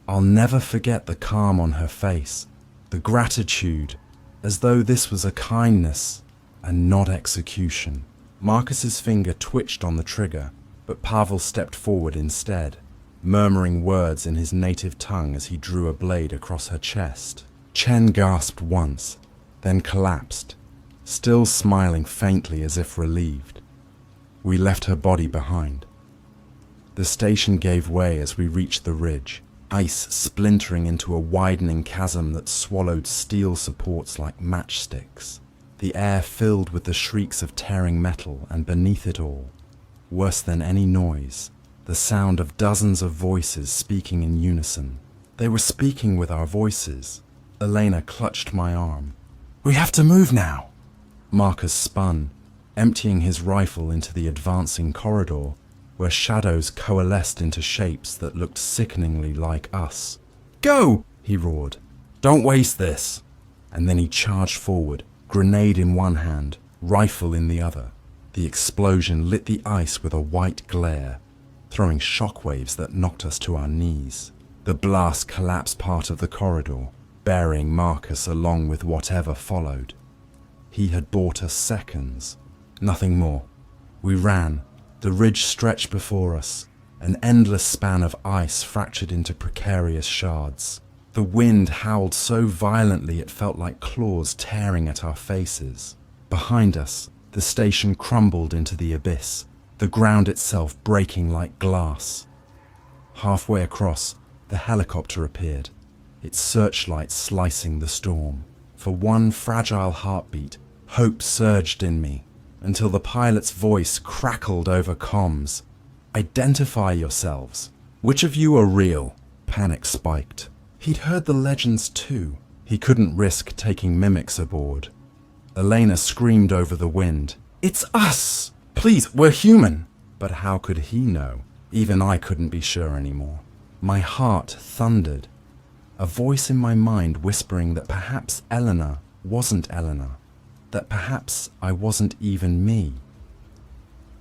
I'll never forget the calm on her face, the gratitude, as though this was a kindness and not execution. Marcus's finger twitched on the trigger, but Pavel stepped forward instead, murmuring words in his native tongue as he drew a blade across her chest. Chen gasped once, then collapsed, still smiling faintly as if relieved. We left her body behind. The station gave way as we reached the ridge, ice splintering into a widening chasm that swallowed steel supports like matchsticks. The air filled with the shrieks of tearing metal, and beneath it all, worse than any noise, the sound of dozens of voices speaking in unison. They were speaking with our voices. Elena clutched my arm. "We have to move now." Marcus spun, emptying his rifle into the advancing corridor, where shadows coalesced into shapes that looked sickeningly like us. "Go!" he roared. "Don't waste this." And then he charged forward, grenade in one hand, rifle in the other. The explosion lit the ice with a white glare, throwing shockwaves that knocked us to our knees. The blast collapsed part of the corridor, burying Marcus along with whatever followed. He had bought us seconds, nothing more. We ran. The ridge stretched before us, an endless span of ice fractured into precarious shards. The wind howled so violently it felt like claws tearing at our faces. Behind us, the station crumbled into the abyss, the ground itself breaking like glass. Halfway across, the helicopter appeared, its searchlight slicing the storm. For one fragile heartbeat, hope surged in me, until the pilot's voice crackled over comms. "Identify yourselves. Which of you are real?" Panic spiked. He'd heard the legends too. He couldn't risk taking mimics aboard. Elena screamed over the wind. "It's us! Please, we're human!" But how could he know? Even I couldn't be sure anymore. My heart thundered. A voice in my mind whispering that perhaps Eleanor wasn't Eleanor, that perhaps I wasn't even me.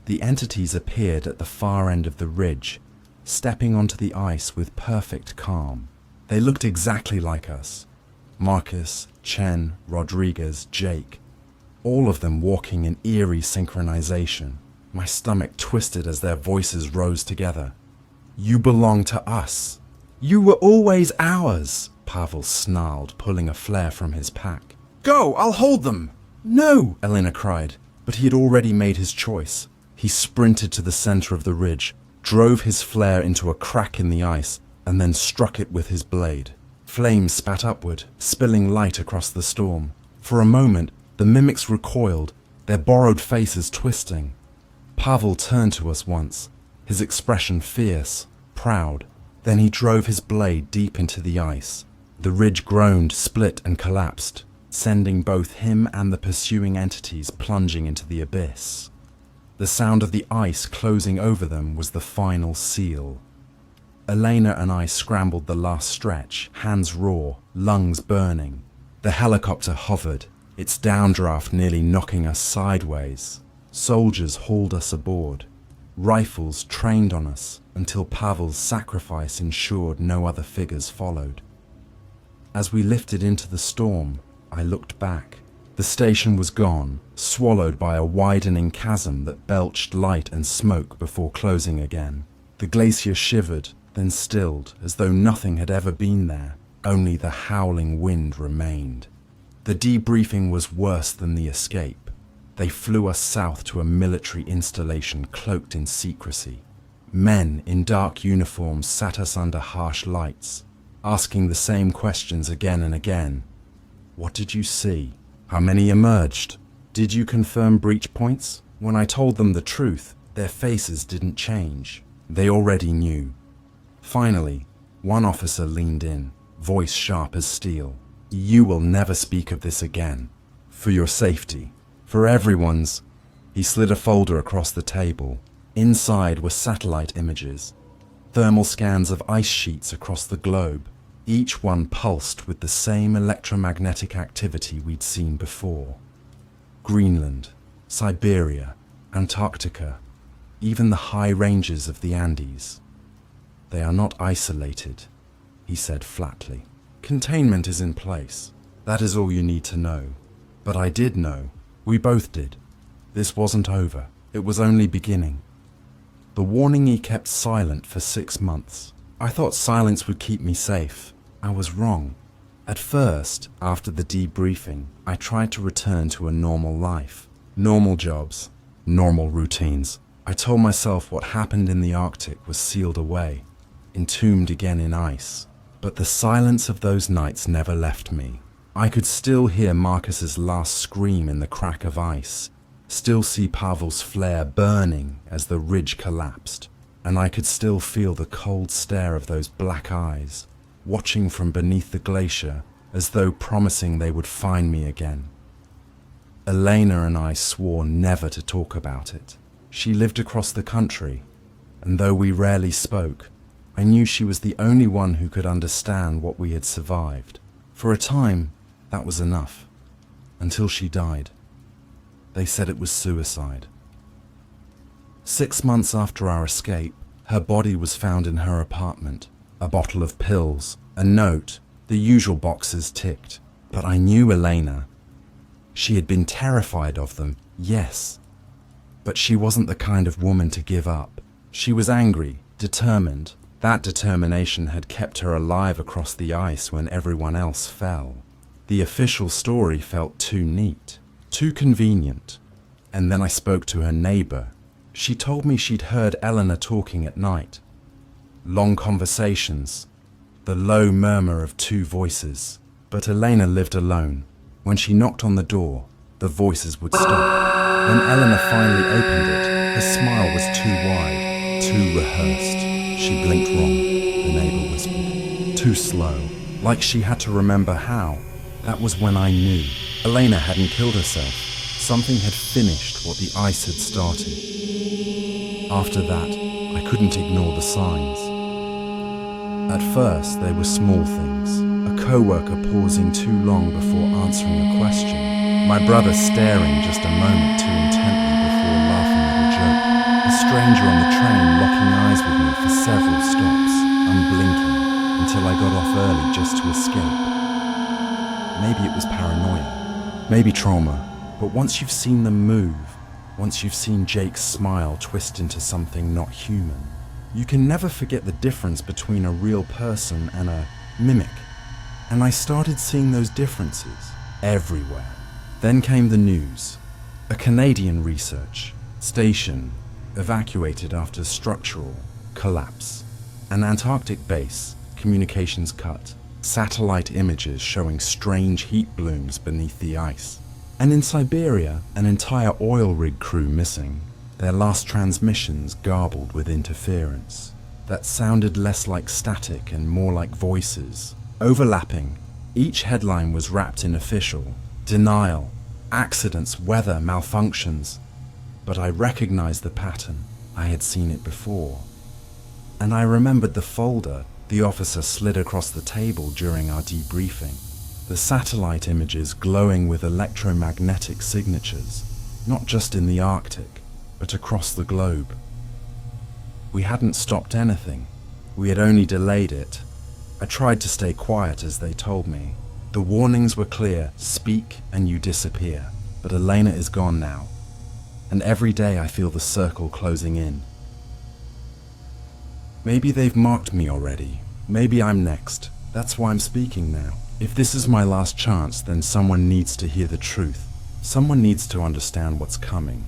The entities appeared at the far end of the ridge, stepping onto the ice with perfect calm. They looked exactly like us. Marcus, Chen, Rodriguez, Jake, all of them walking in eerie synchronization. My stomach twisted as their voices rose together. "You belong to us. You were always ours," Pavel snarled, pulling a flare from his pack. "Go, I'll hold them." "No," Elena cried, but he had already made his choice. He sprinted to the center of the ridge, drove his flare into a crack in the ice, and then struck it with his blade. Flames spat upward, spilling light across the storm. For a moment, the mimics recoiled, their borrowed faces twisting. Pavel turned to us once, his expression fierce, proud. Then he drove his blade deep into the ice. The ridge groaned, split, and collapsed, sending both him and the pursuing entities plunging into the abyss. The sound of the ice closing over them was the final seal. Elena and I scrambled the last stretch, hands raw, lungs burning. The helicopter hovered, its downdraft nearly knocking us sideways. Soldiers hauled us aboard. Rifles trained on us until Pavel's sacrifice ensured no other figures followed. As we lifted into the storm, I looked back. The station was gone, swallowed by a widening chasm that belched light and smoke before closing again. The glacier shivered, then stilled, as though nothing had ever been there. Only the howling wind remained. The debriefing was worse than the escape. They flew us south to a military installation cloaked in secrecy. Men in dark uniforms sat us under harsh lights, asking the same questions again and again. What did you see? How many emerged? Did you confirm breach points? When I told them the truth, their faces didn't change. They already knew. Finally, one officer leaned in, voice sharp as steel. You will never speak of this again. For your safety. For everyone's. He slid a folder across the table. Inside were satellite images, thermal scans of ice sheets across the globe, each one pulsed with the same electromagnetic activity we'd seen before. Greenland, Siberia, Antarctica, even the high ranges of the Andes. They are not isolated, he said flatly. Containment is in place. That is all you need to know. But I did know. We both did. This wasn't over. It was only beginning. The warning kept silent for 6 months. I thought silence would keep me safe. I was wrong. At first, after the debriefing, I tried to return to a normal life. Normal jobs, normal routines. I told myself what happened in the Arctic was sealed away, entombed again in ice. But the silence of those nights never left me. I could still hear Marcus's last scream in the crack of ice, still see Pavel's flare burning as the ridge collapsed, and I could still feel the cold stare of those black eyes, watching from beneath the glacier as though promising they would find me again. Elena and I swore never to talk about it. She lived across the country, and though we rarely spoke, I knew she was the only one who could understand what we had survived. For a time, that was enough, until she died. They said it was suicide. 6 months after our escape, her body was found in her apartment. A bottle of pills, a note, the usual boxes ticked. But I knew Elena. She had been terrified of them, yes. But she wasn't the kind of woman to give up. She was angry, determined. That determination had kept her alive across the ice when everyone else fell. The official story felt too neat, too convenient. And then I spoke to her neighbor. She told me she'd heard Eleanor talking at night. Long conversations, the low murmur of 2 voices. But Elena lived alone. When she knocked on the door, the voices would stop. When Eleanor finally opened it, her smile was too wide, too rehearsed. She blinked wrong, the neighbor whispered. Too slow, like she had to remember how. That was when I knew. Elena hadn't killed herself. Something had finished what the ice had started. After that, I couldn't ignore the signs. At first, they were small things. A co-worker pausing too long before answering a question. My brother staring just a moment too intently before laughing at a joke. A stranger on the train locking eyes with me for several stops, unblinking, until I got off early just to escape. Maybe it was paranoia, maybe trauma, but once you've seen them move, once you've seen Jake's smile twist into something not human, you can never forget the difference between a real person and a mimic. And I started seeing those differences everywhere. Then came the news. A Canadian research station evacuated after structural collapse. An Antarctic base, communications cut. Satellite images showing strange heat blooms beneath the ice. And in Siberia, an entire oil rig crew missing. Their last transmissions garbled with interference that sounded less like static and more like voices, overlapping. Each headline was wrapped in official, denial, accidents, weather, malfunctions. But I recognized the pattern. I had seen it before. And I remembered the folder the officer slid across the table during our debriefing. The satellite images glowing with electromagnetic signatures, not just in the Arctic, but across the globe. We hadn't stopped anything. We had only delayed it. I tried to stay quiet as they told me. The warnings were clear: speak and you disappear. But Elena is gone now. And every day I feel the circle closing in. Maybe they've marked me already. Maybe I'm next. That's why I'm speaking now. If this is my last chance, then someone needs to hear the truth. Someone needs to understand what's coming.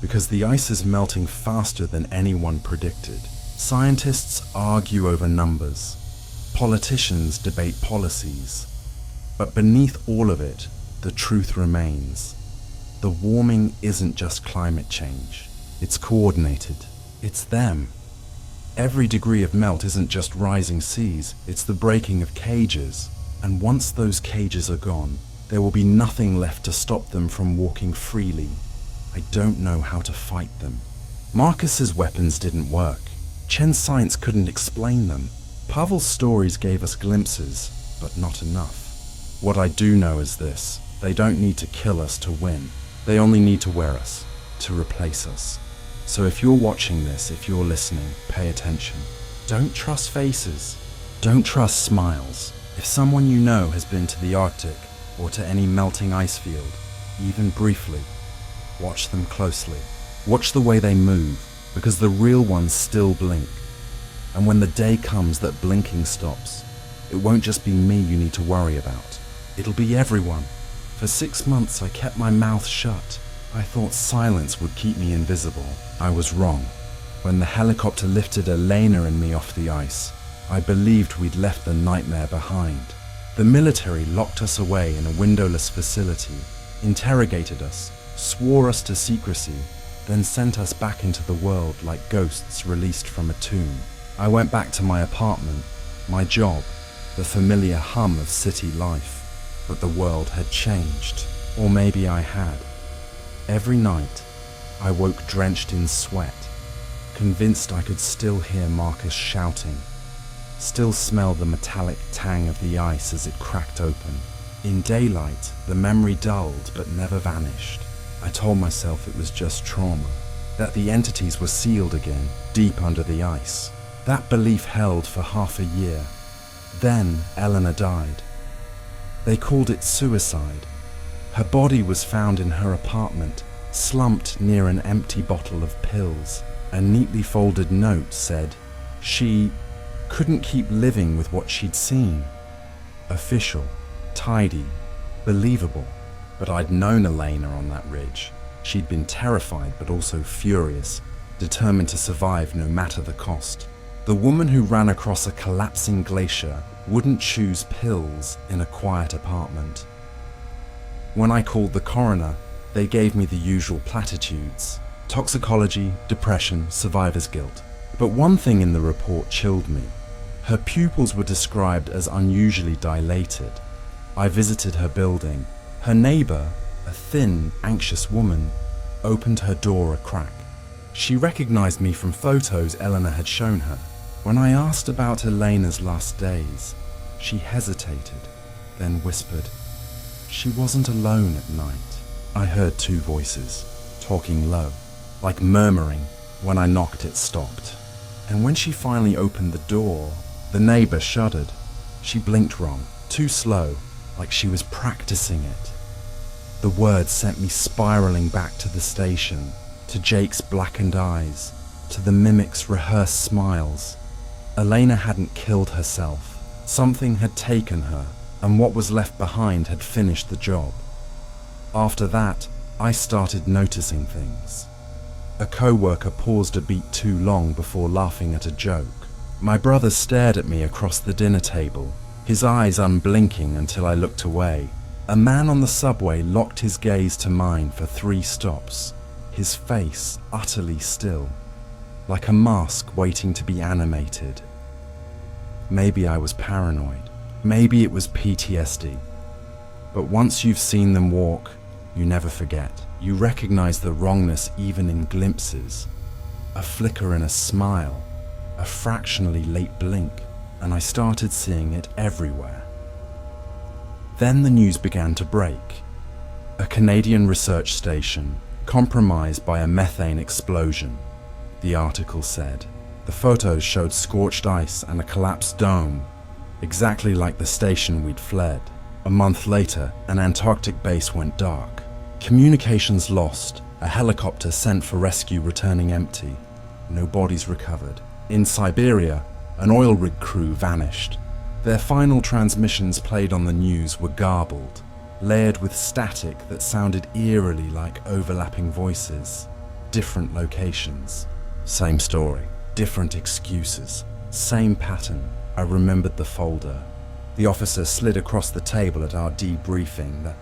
Because the ice is melting faster than anyone predicted. Scientists argue over numbers. Politicians debate policies. But beneath all of it, the truth remains. The warming isn't just climate change. It's coordinated. It's them. Every degree of melt isn't just rising seas, it's the breaking of cages. And once those cages are gone, there will be nothing left to stop them from walking freely. I don't know how to fight them. Marcus's weapons didn't work. Chen's science couldn't explain them. Pavel's stories gave us glimpses, but not enough. What I do know is this: they don't need to kill us to win. They only need to wear us, to replace us. So if you're watching this, if you're listening, pay attention. Don't trust faces. Don't trust smiles. If someone you know has been to the Arctic or to any melting ice field, even briefly, watch them closely. Watch the way they move, because the real ones still blink. And when the day comes that blinking stops, it won't just be me you need to worry about. It'll be everyone. For 6 months I kept my mouth shut. I thought silence would keep me invisible. I was wrong. When the helicopter lifted Elena and me off the ice, I believed we'd left the nightmare behind. The military locked us away in a windowless facility, interrogated us, swore us to secrecy, then sent us back into the world like ghosts released from a tomb. I went back to my apartment, my job, the familiar hum of city life. But the world had changed, or maybe I had. Every night, I woke drenched in sweat, convinced I could still hear Marcus shouting, still smell the metallic tang of the ice as it cracked open. In daylight, the memory dulled but never vanished. I told myself it was just trauma, that the entities were sealed again, deep under the ice. That belief held for half a year. Then Eleanor died. They called it suicide. Her body was found in her apartment, slumped near an empty bottle of pills. A neatly folded note said she couldn't keep living with what she'd seen. Official, tidy, believable. But I'd known Elena on that ridge. She'd been terrified but also furious, determined to survive no matter the cost. The woman who ran across a collapsing glacier wouldn't choose pills in a quiet apartment. When I called the coroner, they gave me the usual platitudes: toxicology, depression, survivor's guilt. But one thing in the report chilled me. Her pupils were described as unusually dilated. I visited her building. Her neighbor, a thin, anxious woman, opened her door a crack. She recognized me from photos Eleanor had shown her. When I asked about Elena's last days, she hesitated, then whispered, she wasn't alone at night. I heard 2 voices, talking low, like murmuring. When I knocked, it stopped. And when she finally opened the door, the neighbor shuddered. She blinked wrong, too slow, like she was practicing it. The words sent me spiraling back to the station, to Jake's blackened eyes, to the mimic's rehearsed smiles. Elena hadn't killed herself. Something had taken her, and what was left behind had finished the job. After that, I started noticing things. A co-worker paused a beat too long before laughing at a joke. My brother stared at me across the dinner table, his eyes unblinking until I looked away. A man on the subway locked his gaze to mine for 3 stops, his face utterly still, like a mask waiting to be animated. Maybe I was paranoid. Maybe it was PTSD. But once you've seen them walk, you never forget. You recognize the wrongness even in glimpses. A flicker in a smile, a fractionally late blink, and I started seeing it everywhere. Then the news began to break. A Canadian research station compromised by a methane explosion, the article said. The photos showed scorched ice and a collapsed dome, exactly like the station we'd fled. A month later, an Antarctic base went dark. Communications lost, a helicopter sent for rescue returning empty. No bodies recovered. In Siberia, an oil rig crew vanished. Their final transmissions played on the news were garbled, layered with static that sounded eerily like overlapping voices. Different locations. Same story. Different excuses. Same pattern. I remembered the folder. The officer slid across the table at our debriefing, the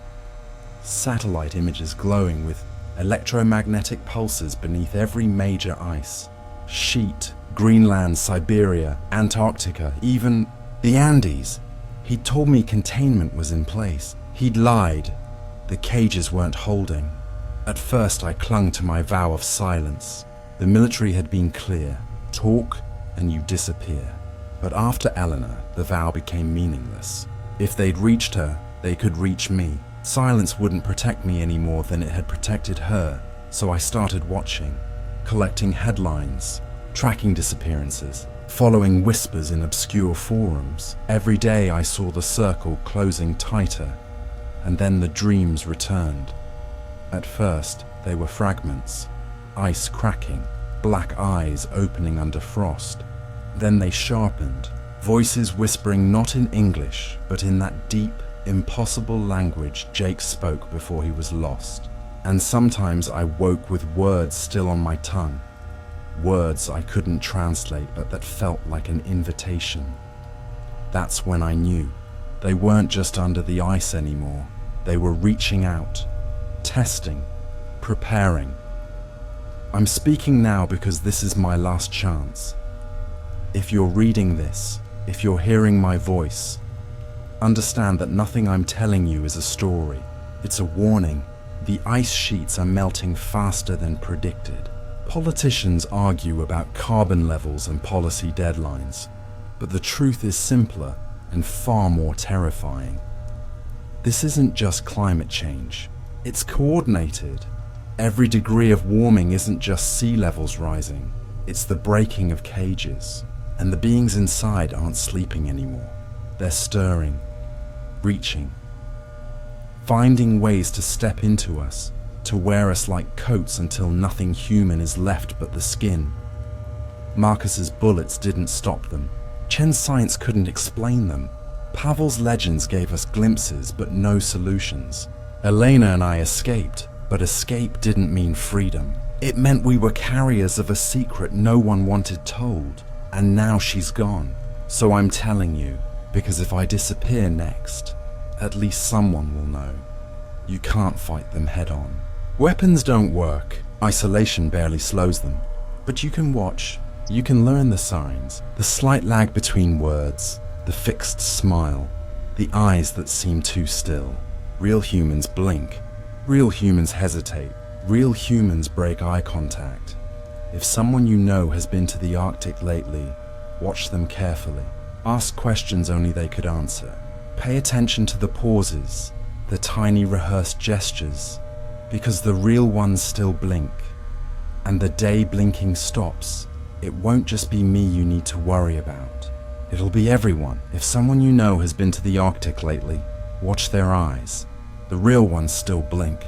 satellite images glowing with electromagnetic pulses beneath every major ice. Sheet, Greenland, Siberia, Antarctica, even the Andes. He'd told me containment was in place. He'd lied. The cages weren't holding. At first I clung to my vow of silence. The military had been clear. Talk and you disappear. But after Eleanor, the vow became meaningless. If they'd reached her, they could reach me. Silence wouldn't protect me any more than it had protected her, so I started watching, collecting headlines, tracking disappearances, following whispers in obscure forums. Every day I saw the circle closing tighter, and then the dreams returned. At first, they were fragments, ice cracking, black eyes opening under frost. Then they sharpened, voices whispering not in English, but in that deep, impossible language Jake spoke before he was lost. And sometimes I woke with words still on my tongue, words I couldn't translate but that felt like an invitation. That's when I knew they weren't just under the ice anymore. They were reaching out, testing, preparing. I'm speaking now because this is my last chance. If you're reading this, if you're hearing my voice, understand that nothing I'm telling you is a story. It's a warning. The ice sheets are melting faster than predicted. Politicians argue about carbon levels and policy deadlines, but the truth is simpler and far more terrifying. This isn't just climate change, it's coordinated. Every degree of warming isn't just sea levels rising, it's the breaking of cages. And the beings inside aren't sleeping anymore. They're stirring, reaching, finding ways to step into us, to wear us like coats until nothing human is left but the skin. Marcus's bullets didn't stop them. Chen's science couldn't explain them. Pavel's legends gave us glimpses but no solutions. Elena and I escaped, but escape didn't mean freedom. It meant we were carriers of a secret no one wanted told. And now she's gone. So I'm telling you, because if I disappear next, at least someone will know. You can't fight them head on. Weapons don't work. Isolation barely slows them. But you can watch. You can learn the signs. The slight lag between words. The fixed smile. The eyes that seem too still. Real humans blink. Real humans hesitate. Real humans break eye contact. If someone you know has been to the Arctic lately, watch them carefully. Ask questions only they could answer. Pay attention to the pauses, the tiny rehearsed gestures, because the real ones still blink. And the day blinking stops, it won't just be me you need to worry about. It'll be everyone. If someone you know has been to the Arctic lately, watch their eyes. The real ones still blink.